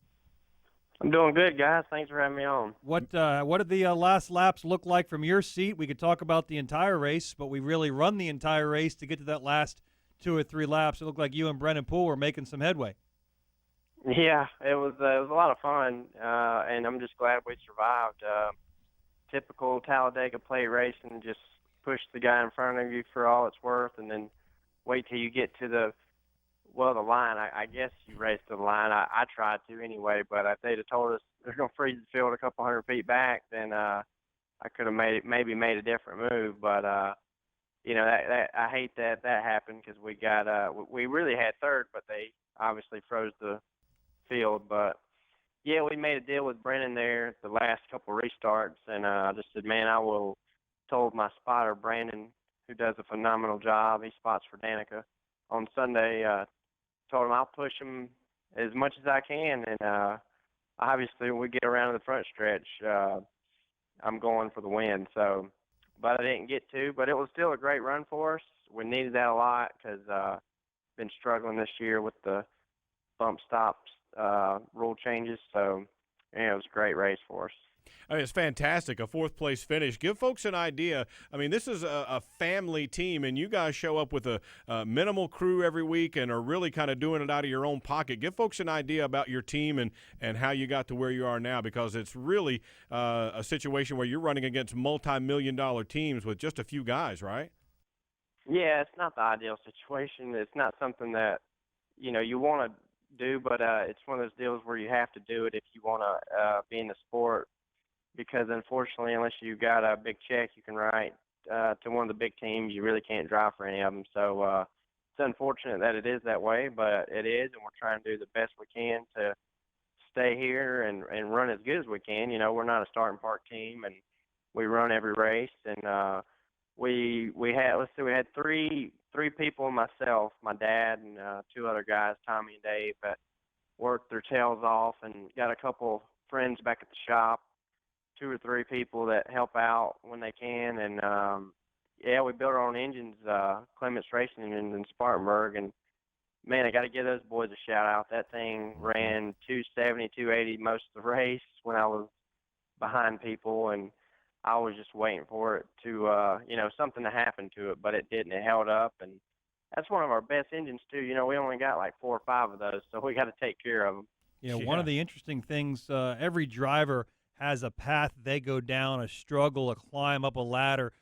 I'm doing good, guys. Thanks for having me on. What did the last laps look like from your seat? We could talk about the entire race, but we really run the entire race to get to that last 2 or 3 laps. It looked like you and Brennan Poole were making some headway. Yeah, it was a lot of fun, and I'm just glad we survived. Typical Talladega plate racing, just push the guy in front of you for all it's worth, and then wait till you get to the line. I guess you raced to the line. I tried to anyway, but if they'd have told us they're going to freeze the field a couple hundred feet back, then I could have maybe made a different move, but that I hate that happened because we really had third, but they obviously froze the field. But yeah, we made a deal with Brennan there the last couple restarts, and I just said, man, I will told my spotter Brandon, who does a phenomenal job. He spots for Danica on Sunday. Told him I'll push him as much as I can, and obviously when we get around to the front stretch, I'm going for the win. So. But I didn't get to. But it was still a great run for us. We needed that a lot because been struggling this year with the bump stops rule changes. So, it was a great race for us. I mean, it's fantastic, a 4th-place finish. Give folks an idea. I mean, this is a family team, and you guys show up with a minimal crew every week and are really kind of doing it out of your own pocket. Give folks an idea about your team and how you got to where you are now, because it's really a situation where you're running against multi-million-dollar teams with just a few guys, right? Yeah, it's not the ideal situation. It's not something that, you want to do, but it's one of those deals where you have to do it if you want to be in the sport. Because unfortunately, unless you got a big check you can write to one of the big teams, you really can't drive for any of them. So it's unfortunate that it is that way, but it is, and we're trying to do the best we can to stay here and run as good as we can. We're not a starting park team, and we run every race. And we had three people, myself, my dad, and 2 other guys, Tommy and Dave, that worked their tails off, and got a couple friends back at the shop. 2 or 3 people that help out when they can, and we built our own engines, Clements Racing Engines in Spartanburg, and man, I got to give those boys a shout out. That thing ran 270, 280 most of the race when I was behind people, and I was just waiting for it to, something to happen to it, but it didn't. It held up, and that's one of our best engines too. We only got like 4 or 5 of those, so we got to take care of them. One of the interesting things, every driver has a path they go down, a struggle, a climb up a ladder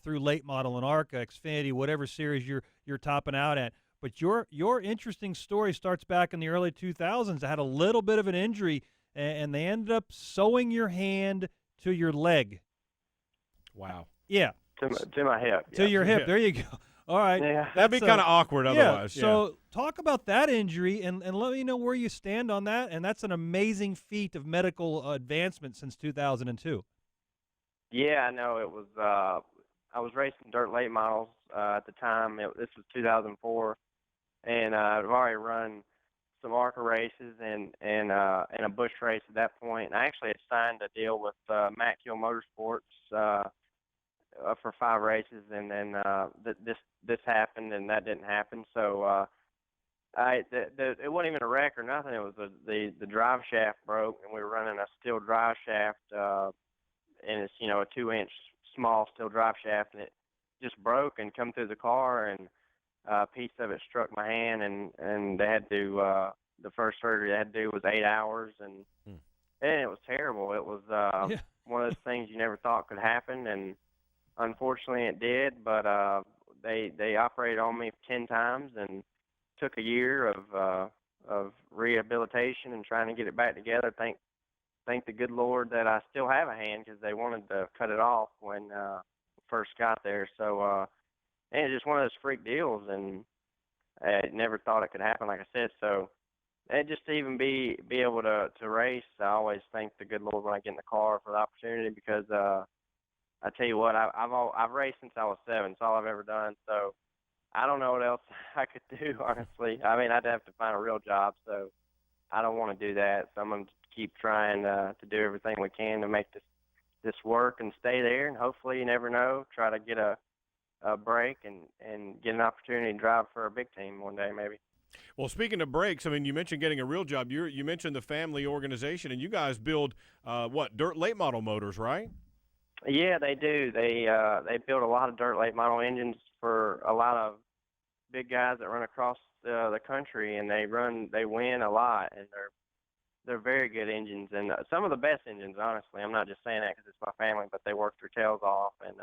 through late model and ARCA, Xfinity, whatever series you're topping out at. But your interesting story starts back in the early 2000s. I had a little bit of an injury and they ended up sewing your hand to your leg. Wow. Yeah. To my hip. To your hip. There you go. All right. Yeah. That'd be kind of awkward otherwise. Yeah. So talk about that injury and let me know where you stand on that. And that's an amazing feat of medical advancement since 2002. Yeah, I know. It was. I was racing dirt late models at the time. This was 2004, and I've already run some ARCA races and a Busch race at that point. And I actually had signed a deal with Matt Kill Motorsports for 5 races, and then this happened, and that didn't happen. So it wasn't even a wreck or nothing. It was the drive shaft broke, and we were running a steel drive shaft, and it's a 2-inch small steel drive shaft, and it just broke and come through the car, and a piece of it struck my hand, and they had to the first surgery they had to do was 8 hours, and it was terrible. It was one of those things you never thought could happen, and unfortunately it did. But they operated on me 10 times and took a year of rehabilitation and trying to get it back together. Thank the good Lord that I still have a hand, because they wanted to cut it off when first got there. So and it's just one of those freak deals, and I never thought it could happen, like I said. So and just to even be able to race, I always thank the good Lord when I get in the car for the opportunity, because I tell you what, I've raced since I was 7. It's all I've ever done. So I don't know what else I could do, honestly. I mean, I'd have to find a real job, so I don't want to do that. So I'm going to keep trying to do everything we can to make this work and stay there, and hopefully, you never know, try to get a break and get an opportunity to drive for a big team one day, maybe. Well, speaking of breaks, I mean, you mentioned getting a real job. You mentioned the family organization, and you guys build dirt late model motors, right? Yeah, they do. They build a lot of dirt late model engines for a lot of big guys that run across the country, and they win a lot, and they're very good engines, and some of the best engines, honestly. I'm not just saying that because it's my family, but they work their tails off, and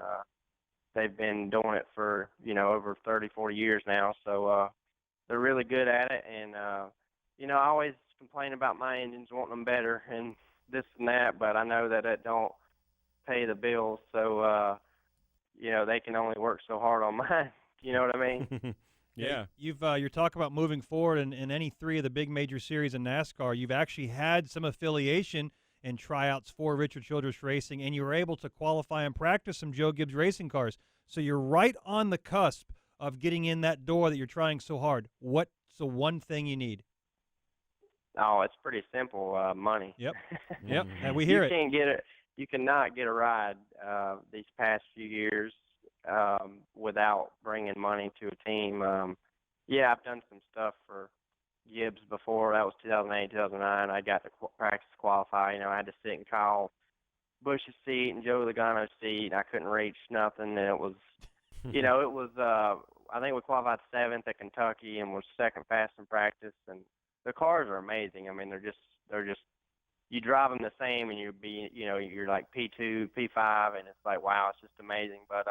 they've been doing it for over 30, 40 years now. So they're really good at it, and I always complain about my engines, wanting them better and this and that, but I know that it don't pay the bills, so they can only work so hard on mine. You know what I mean? Yeah. You're talking about moving forward in any 3 of the big major series in NASCAR. You've actually had some affiliation and tryouts for Richard Childress Racing, and you were able to qualify and practice some Joe Gibbs racing cars. So you're right on the cusp of getting in that door that you're trying so hard. What's the one thing you need? Oh, it's pretty simple. Money. Yep. Yep. And we hear You cannot get a ride these past few years without bringing money to a team. I've done some stuff for Gibbs before. That was 2008, 2009. I got to practice qualify. I had to sit in Kyle Busch's seat and Joey Logano's seat. I couldn't reach nothing, and it was, I think we qualified 7th at Kentucky and was second fast in practice. And the cars are amazing. I mean, they're just. You drive them the same, and you're like P2, P5, and it's like, wow, it's just amazing. But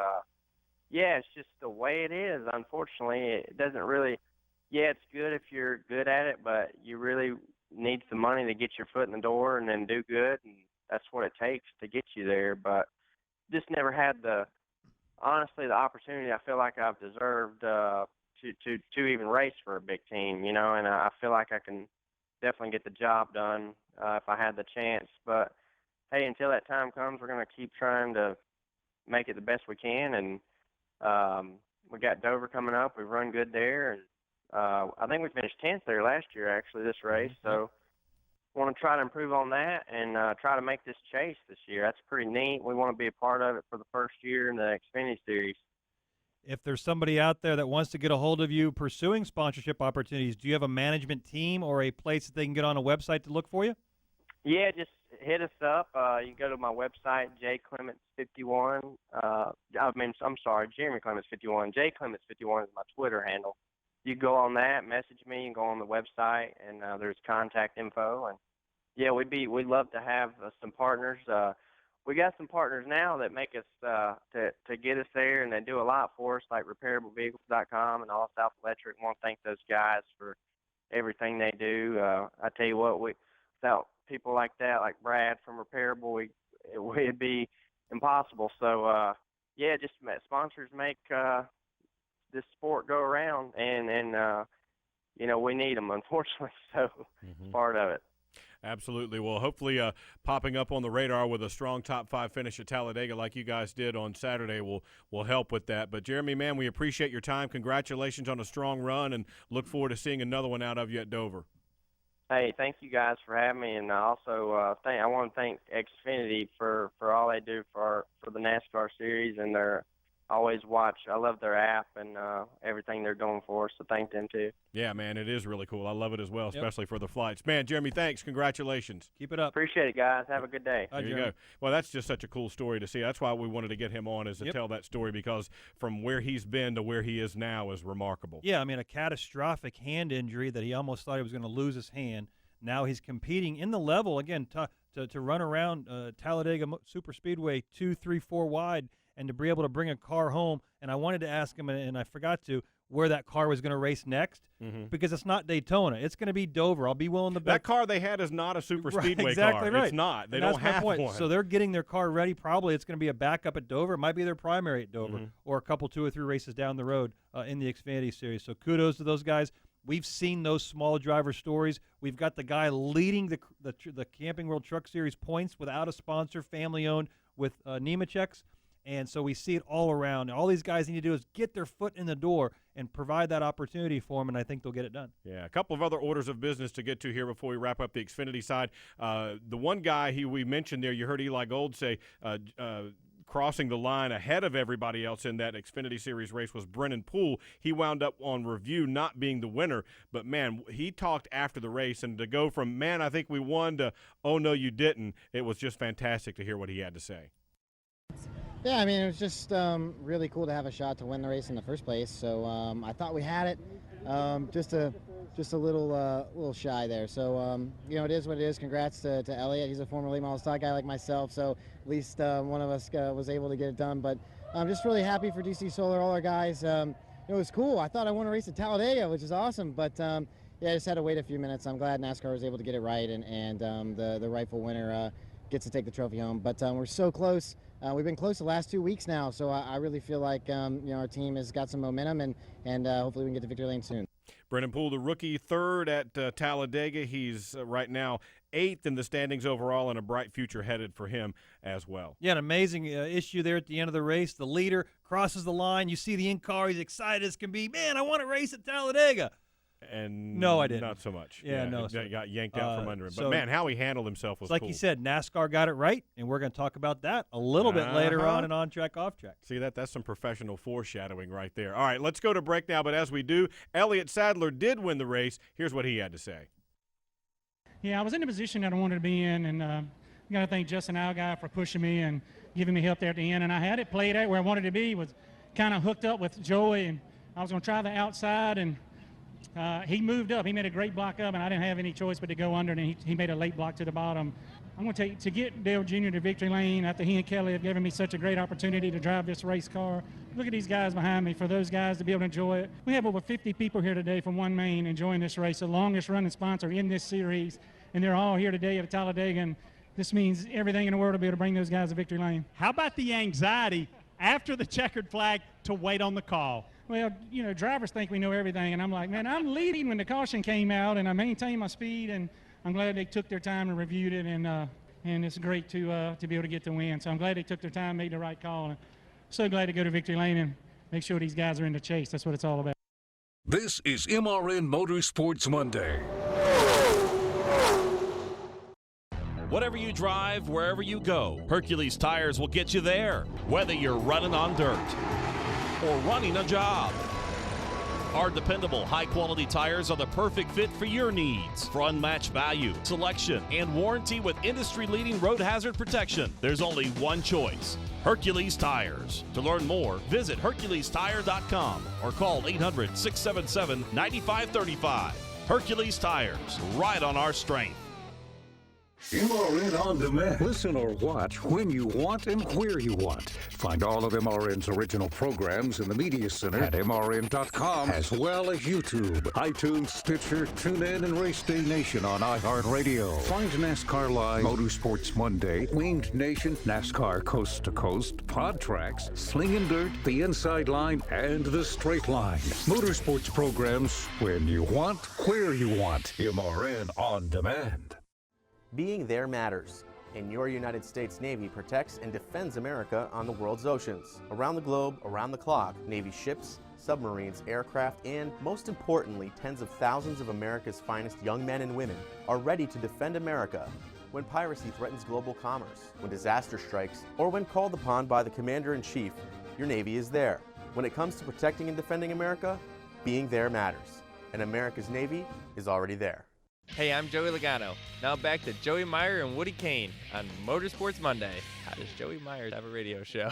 it's just the way it is. Unfortunately, it doesn't really. Yeah, it's good if you're good at it, but you really need some money to get your foot in the door and then do good, and that's what it takes to get you there. But just never had the opportunity I feel like I've deserved to even race for a big team, and I feel like I can definitely get the job done if I had the chance. But hey, until that time comes, we're going to keep trying to make it the best we can. And we got Dover coming up. We've run good there, and I think we finished 10th there last year, actually, this race. So want to try to improve on that and try to make this chase this year. That's pretty neat. We want to be a part of it for the first year in the Xfinity Series. If there's somebody out there that wants to get a hold of you pursuing sponsorship opportunities, do you have a management team or a place that they can get on a website to look for you? Yeah, just hit us up. You can go to my website, jclements51. I'm sorry, Jeremy Clements 51. jclements51 is my Twitter handle. You go on that, message me, and go on the website, and there's contact info. And yeah, we'd love to have some partners. We got some partners now that make us to get us there, and they do a lot for us, like repairableVehicles.com and All South Electric. I want to thank those guys for everything they do. I tell you what, without people like that, like Brad from Repairable, it'd be impossible. So, yeah, just sponsors make this sport go around, and you know, we need them, unfortunately, so it's part of it. Absolutely. Well, hopefully popping up on the radar with a strong top 5 finish at Talladega like you guys did on Saturday will help with that. But, Jeremy, man, we appreciate your time. Congratulations on a strong run, and look forward to seeing another one out of you at Dover. Hey, thank you guys for having me, and also I want to thank Xfinity for all they do for the NASCAR series, and they're always watch. I love their app and everything they're doing for us, so thank them too. Yeah, man, it is really cool. I love it as well, especially for the flights. Man, Jeremy, thanks. Congratulations. Keep it up. Appreciate it, guys. Have a good day. There you go. Well, that's just such a cool story to see. That's why we wanted to get him on, is to tell that story, because from where he's been to where he is now is remarkable. Yeah, I mean, a catastrophic hand injury that he almost thought he was going to lose his hand. Now he's competing in the level, again, to run around Talladega Super Speedway 2, 3, 4 wide, and to be able to bring a car home. And I wanted to ask him, and I forgot to, where that car was going to race next, because it's not Daytona. It's going to be Dover. I'll be willing to bet. That car they had is not a super speedway exactly car. Right. It's not. They and don't that's my have point. one. So they're getting their car ready. Probably it's going to be a backup at Dover. It might be their primary at Dover, or a couple, 2 or 3 races down the road in the Xfinity Series. So kudos to those guys. We've seen those small driver stories. We've got the guy leading the Camping World Truck Series points without a sponsor, family-owned, with Nemechek's. And so we see it all around. All these guys need to do is get their foot in the door and provide that opportunity for them, and I think they'll get it done. Yeah, a couple of other orders of business to get to here before we wrap up the Xfinity side. The one guy we mentioned there, you heard Eli Gold say, crossing the line ahead of everybody else in that Xfinity Series race was Brennan Poole. He wound up on review not being the winner, but, man, he talked after the race, and to go from, man, I think we won, to, oh, no, you didn't, it was just fantastic to hear what he had to say. Yeah, I mean, it was just really cool to have a shot to win the race in the first place. So I thought we had it, just a little shy there. So you know, it is what it is. Congrats to Elliott. He's a former late model stock guy like myself, so at least one of us was able to get it done. But I'm just really happy for DC Solar, all our guys. It was cool. I thought I won a race at Talladega, which is awesome, but yeah, I just had to wait a few minutes. I'm glad NASCAR was able to get it right, and the rightful winner gets to take the trophy home. But we're so close. We've been close the last 2 weeks now, so I really feel like you know, our team has got some momentum, and hopefully we can get to victory lane soon. Brennan Poole, the rookie, 3rd at Talladega. He's right now 8th in the standings overall, and a bright future headed for him as well. Yeah, an amazing issue there at the end of the race. The leader crosses the line. You see the in-car. He's excited as can be. Man, I want to race at Talladega. And no, I didn't. Not so much. Yeah, no. Got yanked out from under him. But, so, man, how he handled himself was like cool. you said, NASCAR got it right, and we're going to talk about that a little bit later on and on-track, off-track. See, that's some professional foreshadowing right there. All right, let's go to break now, but as we do, Elliott Sadler did win the race. Here's what he had to say. Yeah, I was in the position that I wanted to be in, and I got to thank Justin Alguy for pushing me and giving me help there at the end. And I had it played out where I wanted to be, was kind of hooked up with Joey, and I was going to try the outside, and he moved up. He made a great block up, and I didn't have any choice but to go under, and he made a late block to the bottom. I'm going to tell you, to get Dale Jr. to victory lane after he and Kelly have given me such a great opportunity to drive this race car. Look at these guys behind me. For those guys to be able to enjoy it. We have over 50 people here today from One Main enjoying this race, the longest running sponsor in this series, and they're all here today at Talladega, and this means everything in the world to be able to bring those guys to victory lane. How about the anxiety after the checkered flag to wait on the call? Well, you know, drivers think we know everything, and I'm like, man, I'm leading when the caution came out, and I maintained my speed, and I'm glad they took their time and reviewed it, and it's great to be able to get the win. So I'm glad they took their time, made the right call, and so glad to go to victory lane and make sure these guys are in the chase. That's what it's all about. This is MRN Motorsports Monday. Whatever you drive, wherever you go, Hercules Tires will get you there, whether you're running on dirt or running a job. Our dependable, high-quality tires are the perfect fit for your needs. For unmatched value, selection, and warranty with industry-leading road hazard protection, there's only one choice: Hercules Tires. To learn more, visit HerculesTire.com or call 800-677-9535. Hercules Tires, right on our strength. MRN On Demand. Listen or watch when you want and where you want. Find all of MRN's original programs in the Media Center at MRN.com, as well as YouTube, iTunes, Stitcher, TuneIn, and Race Day Nation on iHeartRadio. Find NASCAR Live, Motorsports Monday, Winged Nation, NASCAR Coast to Coast, Pod Tracks, Slingin' Dirt, The Inside Line, and The Straight Line. Motorsports programs when you want, where you want. MRN On Demand. Being there matters, and your United States Navy protects and defends America on the world's oceans. Around the globe, around the clock, Navy ships, submarines, aircraft, and most importantly, tens of thousands of America's finest young men and women are ready to defend America when piracy threatens global commerce, when disaster strikes, or when called upon by the Commander-in-Chief. Your Navy is there. When it comes to protecting and defending America, being there matters, and America's Navy is already there. Hey, I'm Joey Logano. Now back to Joey Meier and Woody Cain on Motorsports Monday. How does Joey Meier have a radio show?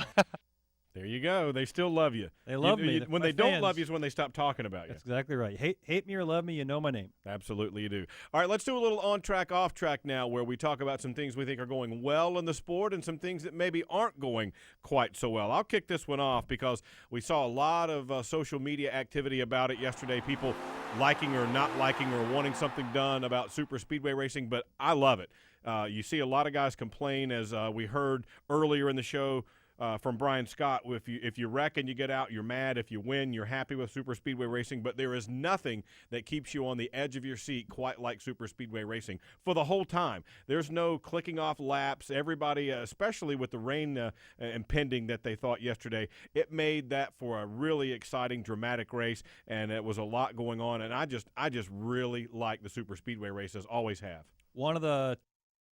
There you go. They still love you. They love me. When they don't love you is when they stop talking about you. That's exactly right. Hate me or love me, you know my name. Absolutely you do. All right, let's do a little on-track, off-track now where we talk about some things we think are going well in the sport and some things that maybe aren't going quite so well. I'll kick this one off because we saw a lot of social media activity about it yesterday, people liking or not liking or wanting something done about super speedway racing, but I love it. You see a lot of guys complain, as we heard earlier in the show, from Brian Scott. If you wreck and you get out, you're mad. If you win, you're happy with super speedway racing. But there is nothing that keeps you on the edge of your seat quite like super speedway racing for the whole time. There's no clicking off laps. Everybody, especially with the rain impending that they thought yesterday, it made that for a really exciting, dramatic race, and it was a lot going on. And I just really like the super speedway races. Always have. One of the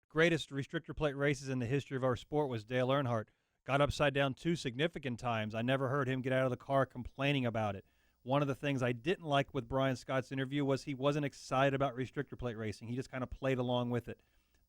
greatest restrictor plate races in the history of our sport was Dale Earnhardt. Got upside down 2 significant times. I never heard him get out of the car complaining about it. One of the things I didn't like with Brian Scott's interview was he wasn't excited about restrictor plate racing. He just kind of played along with it.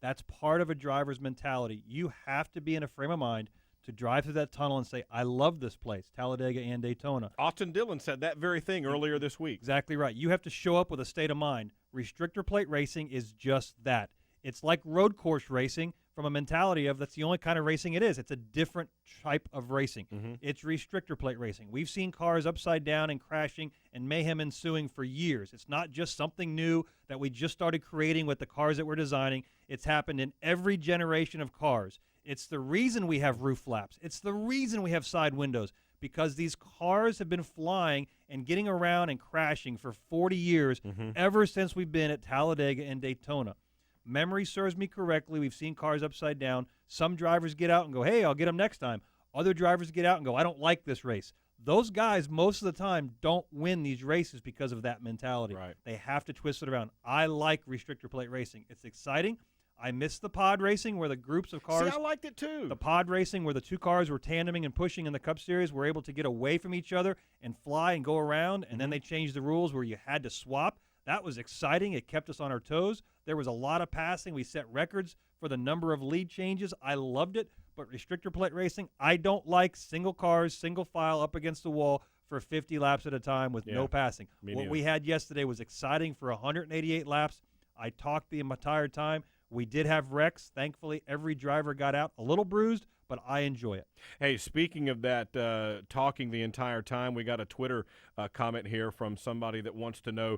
That's part of a driver's mentality. You have to be in a frame of mind to drive through that tunnel and say, I love this place, Talladega and Daytona. Austin Dillon said that very thing earlier this week. Exactly right. You have to show up with a state of mind. Restrictor plate racing is just that. It's like road course racing from a mentality of that's the only kind of racing it is. It's a different type of racing. It's restrictor plate racing. We've seen cars upside down and crashing and mayhem ensuing for years. It's not just something new that we just started creating with the cars that we're designing. It's happened in every generation of cars. It's the reason we have roof flaps. It's the reason we have side windows, because these cars have been flying and getting around and crashing for 40 years, ever since we've been at Talladega and Daytona. Memory serves me correctly. We've seen cars upside down. Some drivers get out and go, hey, I'll get them next time. Other drivers get out and go, I don't like this race. Those guys, most of the time, don't win these races because of that mentality. Right. They have to twist it around. I like restrictor plate racing. It's exciting. I miss the pod racing where the groups of cars. See, I liked it too. The pod racing where the 2 cars were tandeming and pushing in the Cup Series were able to get away from each other and fly and go around, and then they changed the rules where you had to swap. That was exciting. It kept us on our toes. There was a lot of passing. We set records for the number of lead changes. I loved it. But restrictor plate racing, I don't like single cars, single file up against the wall for 50 laps at a time with no passing. What we had yesterday was exciting for 188 laps. I talked the entire time. We did have wrecks. Thankfully, every driver got out a little bruised, but I enjoy it. Hey, speaking of that, talking the entire time, we got a Twitter comment here from somebody that wants to know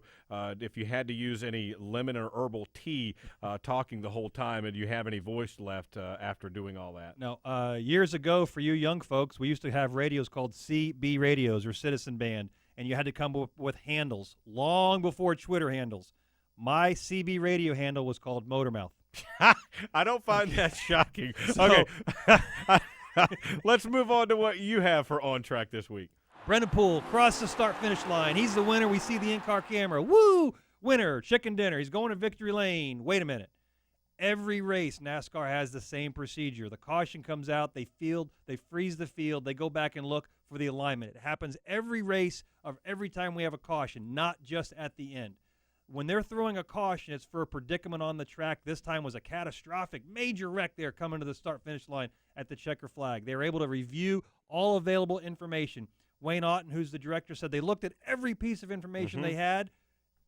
if you had to use any lemon or herbal tea talking the whole time, and do you have any voice left after doing all that? No. Years ago, for you young folks, we used to have radios called CB radios or Citizen Band, and you had to come up with handles long before Twitter handles. My CB radio handle was called Motormouth. I don't find that shocking. Okay. Let's move on to what you have for On Track this week. Brendan Poole crossed the start-finish line. He's the winner. We see the in-car camera. Woo! Winner, chicken dinner. He's going to victory lane. Wait a minute. Every race, NASCAR has the same procedure. The caution comes out. They freeze the field. They go back and look for the alignment. It happens every race of every time we have a caution, not just at the end. When they're throwing a caution, it's for a predicament on the track. This time was a catastrophic, major wreck there coming to the start-finish line at the checker flag. They were able to review all available information. Wayne Otten, who's the director, said they looked at every piece of information they had.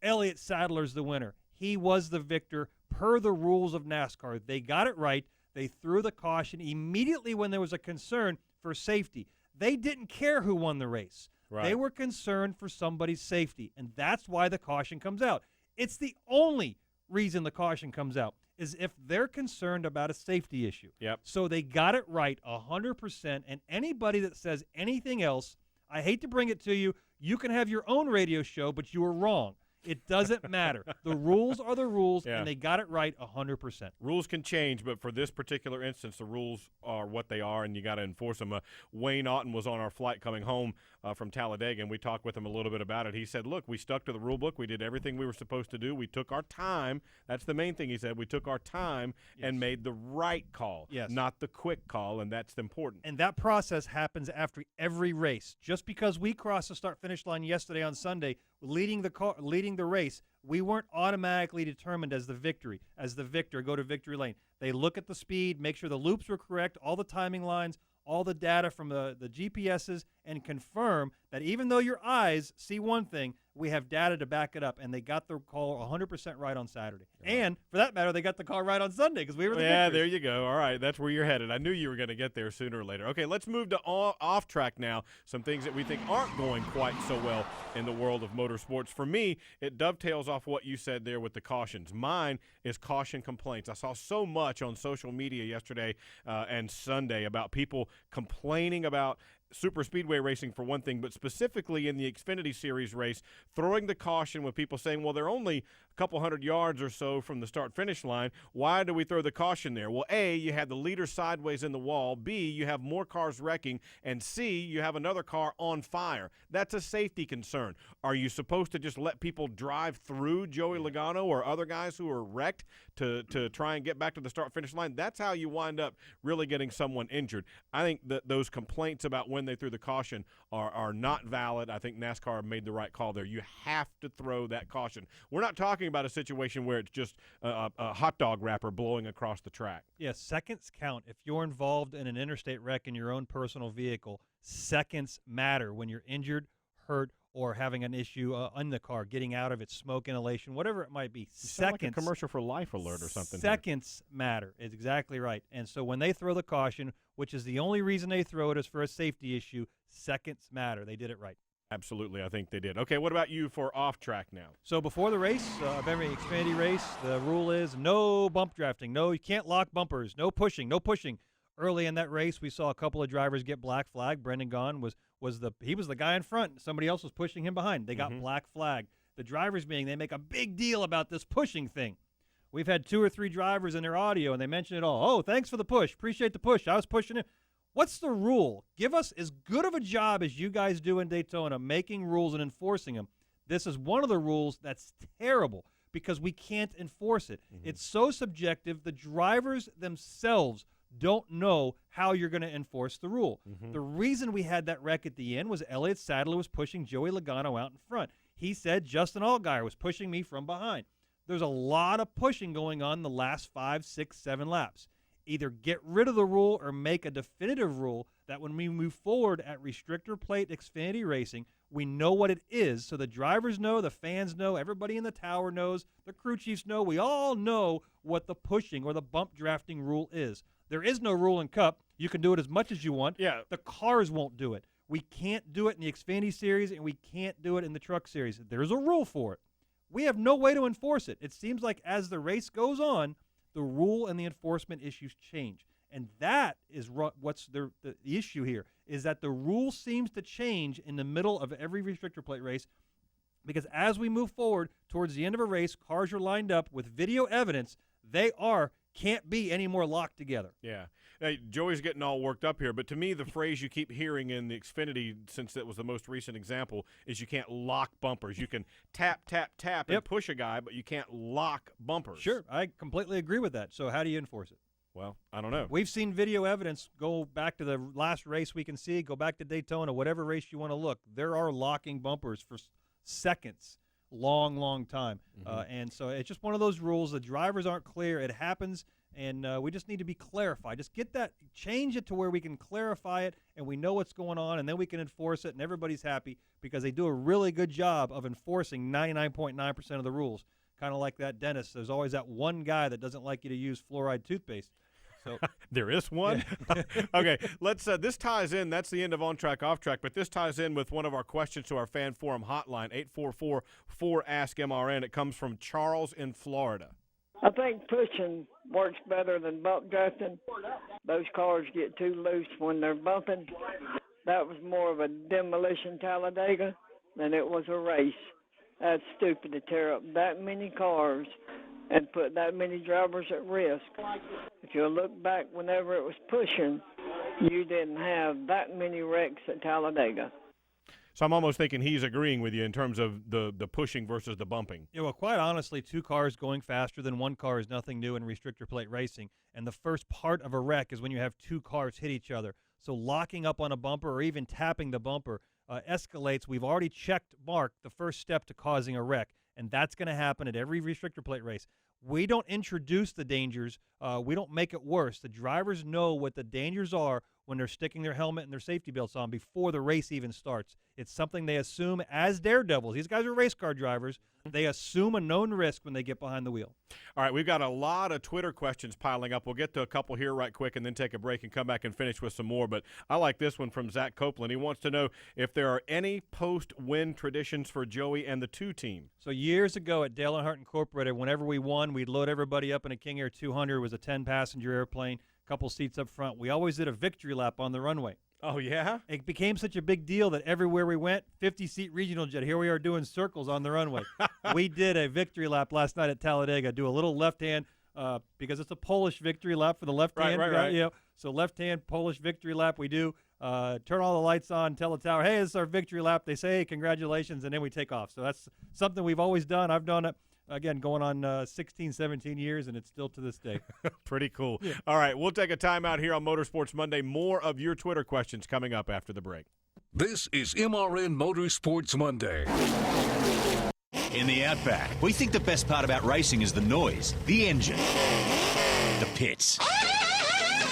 Elliott Sadler's the winner. He was the victor per the rules of NASCAR. They got it right. They threw the caution immediately when there was a concern for safety. They didn't care who won the race. Right. They were concerned for somebody's safety, and that's why the caution comes out. It's the only reason the caution comes out is if they're concerned about a safety issue. Yep. So they got it right 100%, and anybody that says anything else, I hate to bring it to you, you can have your own radio show, but you are wrong. It doesn't matter. The rules are the rules, Yeah. and they got it right 100%. Rules can change, but for this particular instance, the rules are what they are, and you got to enforce them. Wayne Otten was on our flight coming home from Talladega, and we talked with him a little bit about it. He said, look, we stuck to the rule book. We did everything we were supposed to do. We took our time. That's the main thing he said. We took our time and made the right call, not the quick call, and that's important. And that process happens after every race. Just because we crossed the start-finish line yesterday on Sunday, leading the race, we weren't automatically determined as the victor, go to victory lane. They look at the speed, make sure the loops were correct, all the timing lines, all the data from the GPSs, and confirm that even though your eyes see one thing, we have data to back it up, and they got the call 100% right on Saturday. And, for that matter, they got the call right on Sunday because we were the victors. There you go. All right, that's where you're headed. I knew you were going to get there sooner or later. Okay, let's move to off track now, some things that we think aren't going quite so well in the world of motorsports. For me, it dovetails off what you said there with the cautions. Mine is caution complaints. I saw so much on social media yesterday and Sunday about people complaining about super speedway racing for one thing, but specifically in the Xfinity Series race, throwing the caution with people saying, well, they're only a couple hundred yards or so from the start-finish line. Why do we throw the caution there? Well, A, you had the leader sideways in the wall. B, you have more cars wrecking. And C, you have another car on fire. That's a safety concern. Are you supposed to just let people drive through Joey Logano or other guys who are wrecked to try and get back to the start-finish line? That's how you wind up really getting someone injured. I think that those complaints about when they threw the caution are not valid. I think NASCAR made the right call there. You have to throw that caution. We're not talking about a situation where it's just a hot dog wrapper blowing across the track. Yeah, seconds count. If you're involved in an interstate wreck in your own personal vehicle, seconds matter when you're injured, hurt, or having an issue in the car, getting out of it, smoke inhalation, whatever it might be. Sound like a commercial for Life Alert or something. Seconds matter. It's exactly right. And so when they throw the caution, which is the only reason they throw it is for a safety issue, seconds matter. They did it right. Absolutely, I think they did. Okay, what about you for off track now? So before the race, of every Xfinity race, the rule is no bump drafting. No, you can't lock bumpers. No pushing. No pushing. Early in that race, we saw a couple of drivers get black flag. Brendan Gaughan was the guy in front. Somebody else was pushing him behind. They got black flag. The drivers they make a big deal about this pushing thing. We've had 2 or 3 drivers in their audio, and they mention it all. Oh, thanks for the push. Appreciate the push. I was pushing it. What's the rule? Give us as good of a job as you guys do in Daytona, making rules and enforcing them. This is one of the rules that's terrible because we can't enforce it. It's so subjective. The drivers themselves don't know how you're going to enforce the rule. The reason we had that wreck at the end was Elliott Sadler was pushing Joey Logano out in front. He said Justin Allgaier was pushing me from behind. There's a lot of pushing going on the last 5, 6, 7 laps. Either get rid of the rule or make a definitive rule that when we move forward at restrictor plate Xfinity racing, we know what it is. So the drivers know, the fans know, everybody in the tower knows, the crew chiefs know, we all know what the pushing or the bump drafting rule is. There is no rule in Cup. You can do it as much as you want. Yeah. The cars won't do it. We can't do it in the Xfinity Series, and we can't do it in the Truck Series. There's a rule for it. We have no way to enforce it. It seems like as the race goes on, the rule and the enforcement issues change. And that is what's the issue here, is that the rule seems to change in the middle of every restrictor plate race because as we move forward towards the end of a race, cars are lined up with video evidence. They can't be any more locked together. Yeah. Hey, Joey's getting all worked up here, but to me the phrase you keep hearing in the Xfinity, since that was the most recent example, is you can't lock bumpers. You can tap, tap, tap and push a guy, but you can't lock bumpers. Sure, I completely agree with that. So how do you enforce it? Well, I don't know. We've seen video evidence. Go back to the last race we can see. Go back to Daytona, whatever race you want to look. There are locking bumpers for seconds, long time. And so it's just one of those rules. The drivers aren't clear. It happens, and we just need to be clarified. Just get that, change it to where we can clarify it, and we know what's going on, and then we can enforce it, and everybody's happy because they do a really good job of enforcing 99.9% of the rules. kind of like that dentist. There's always that one guy that doesn't like you to use fluoride toothpaste. So there is one? Yeah. Okay, let's. This ties in. That's the end of On Track, Off Track, but this ties in with one of our questions to our fan forum hotline, 844-4ASK-MRN. It comes from Charles in Florida. I think pushing works better than bump drafting. Those cars get too loose when they're bumping. That was more of a demolition Talladega than it was a race. That's stupid to tear up that many cars and put that many drivers at risk. If you look back whenever it was pushing, you didn't have that many wrecks at Talladega. So I'm almost thinking he's agreeing with you in terms of the pushing versus the bumping. Yeah, well, quite honestly, two cars going faster than one car is nothing new in restrictor plate racing. And the first part of a wreck is when you have two cars hit each other. So locking up on a bumper or even tapping the bumper escalates. We've already checked mark the first step to causing a wreck, and that's going to happen at every restrictor plate race. We don't introduce the dangers. We don't make it worse. The drivers know what the dangers are when they're sticking their helmet and their safety belts on before the race even starts. It's something they assume as daredevils. These guys are race car drivers. They assume a known risk when they get behind the wheel. All right, we've got a lot of Twitter questions piling up. We'll get to a couple here right quick and then take a break and come back and finish with some more. But I like this one from Zach Copeland. He wants to know if there are any post-win traditions for Joey and the two team. So years ago at Dale Earnhardt Incorporated, whenever we won, we'd load everybody up in a King Air 200. It was a 10-passenger airplane, a couple seats up front. We always did a victory lap on the runway. Oh, yeah? It became such a big deal that everywhere we went, 50-seat regional jet, here we are doing circles on the runway. We did a victory lap last night at Talladega, do a little left hand, because it's a Polish victory lap for the left hand. Right. You know, so left hand Polish victory lap we do. Turn all the lights on, tell the tower, hey, this is our victory lap. They say, hey, congratulations, and then we take off. So that's something we've always done. I've done it. Again, going on 16, 17 years, and it's still to this day. Pretty cool. Yeah. All right, we'll take a timeout here on Motorsports Monday. More of your Twitter questions coming up after the break. This is MRN Motorsports Monday. In the Outback, we think the best part about racing is the noise, the engine, the pits,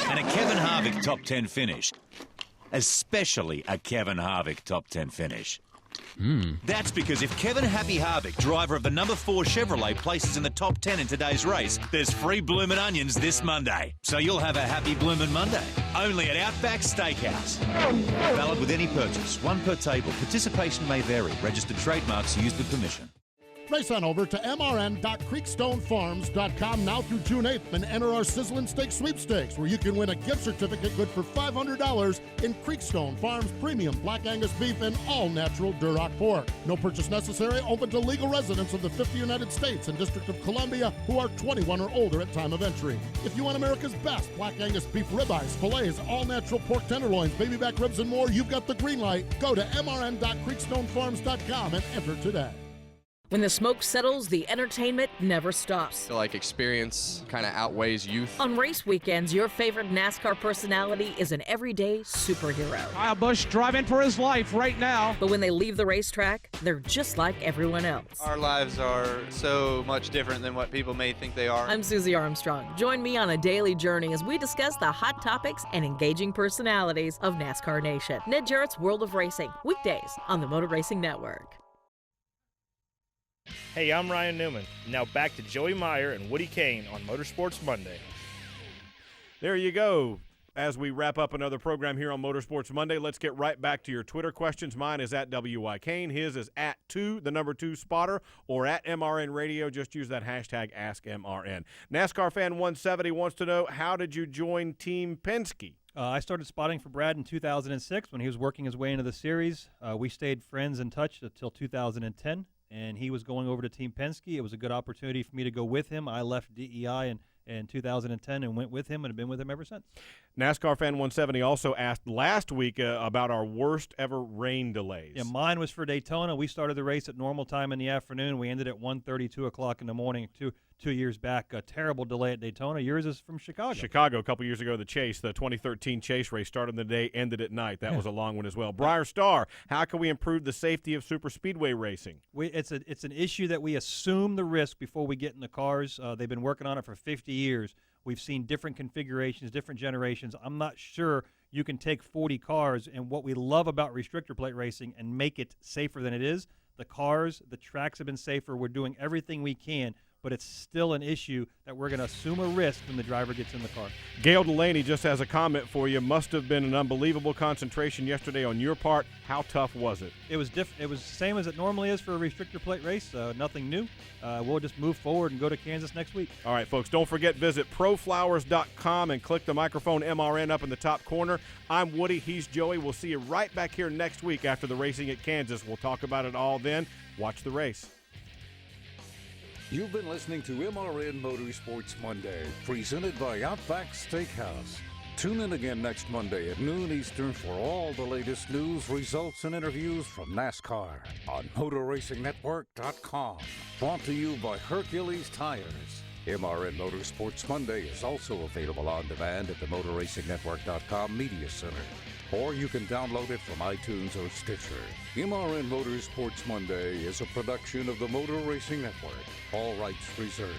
and a Kevin Harvick top 10 finish. Especially a Kevin Harvick top 10 finish. That's because if Kevin Happy Harvick, driver of the number 4 Chevrolet, places in the top 10 in today's race, there's free bloomin' onions this Monday. So you'll have a happy bloomin' Monday. Only at Outback Steakhouse. Valid with any purchase. One per table. Participation may vary. Registered trademarks used with permission. Race on over to mrn.creekstonefarms.com now through June 8th and enter our Sizzlin' Steak Sweepstakes, where you can win a gift certificate good for $500 in Creekstone Farms premium Black Angus beef and all-natural Duroc pork. No purchase necessary. Open to legal residents of the 50 United States and District of Columbia who are 21 or older at time of entry. If you want America's best Black Angus beef ribeyes, fillets, all-natural pork tenderloins, baby back ribs, and more, you've got the green light. Go to mrn.creekstonefarms.com and enter today. When the smoke settles, the entertainment never stops. Like experience kind of outweighs youth. On race weekends, your favorite NASCAR personality is an everyday superhero. Kyle Busch driving for his life right now. But when they leave the racetrack, they're just like everyone else. Our lives are so much different than what people may think they are. I'm Susie Armstrong. Join me on a daily journey as we discuss the hot topics and engaging personalities of NASCAR Nation. Ned Jarrett's World of Racing, weekdays on the Motor Racing Network. Hey, I'm Ryan Newman. Now back to Joey Meier and Woody Cain on Motorsports Monday. There you go. As we wrap up another program here on Motorsports Monday, let's get right back to your Twitter questions. Mine is at WY Cain. His is at 2, the number 2 spotter, or at MRN Radio. Just use that hashtag AskMRN. NASCAR fan 170 wants to know, how did you join Team Penske? I started spotting for Brad in 2006 when he was working his way into the series. We stayed friends in touch until 2010. And he was going over to Team Penske. It was a good opportunity for me to go with him. I left DEI in 2010 and went with him and have been with him ever since. NASCAR fan 170 also asked last week about our worst ever rain delays. Yeah, mine was for Daytona. We started the race at normal time in the afternoon. We ended at 1:30, 2 o'clock in the morning, two years back. A terrible delay at Daytona. Yours is from Chicago. Chicago, a couple years ago, the Chase, the 2013 Chase race started in the day, ended at night. That was a long one as well. Briar Starr, how can we improve the safety of super speedway racing? It's an issue that we assume the risk before we get in the cars. They've been working on it for 50 years. We've seen different configurations, different generations. I'm not sure you can take 40 cars and what we love about restrictor plate racing and make it safer than it is. The cars, the tracks have been safer. We're doing everything we can, but it's still an issue that we're going to assume a risk when the driver gets in the car. Gail Delaney just has a comment for you. Must have been an unbelievable concentration yesterday on your part. How tough was it? It was different. It was the same as it normally is for a restrictor plate race. Nothing new. We'll just move forward and go to Kansas next week. All right, folks, don't forget, visit proflowers.com and click the microphone MRN up in the top corner. I'm Woody. He's Joey. We'll see you right back here next week after the racing at Kansas. We'll talk about it all then. Watch the race. You've been listening to MRN Motorsports Monday, presented by Outback Steakhouse. Tune in again next Monday at noon Eastern for all the latest news, results, and interviews from NASCAR on MotorRacingNetwork.com. Brought to you by Hercules Tires. MRN Motorsports Monday is also available on demand at the MotorRacingNetwork.com Media Center. Or you can download it from iTunes or Stitcher. MRN Motorsports Monday is a production of the Motor Racing Network. All rights reserved.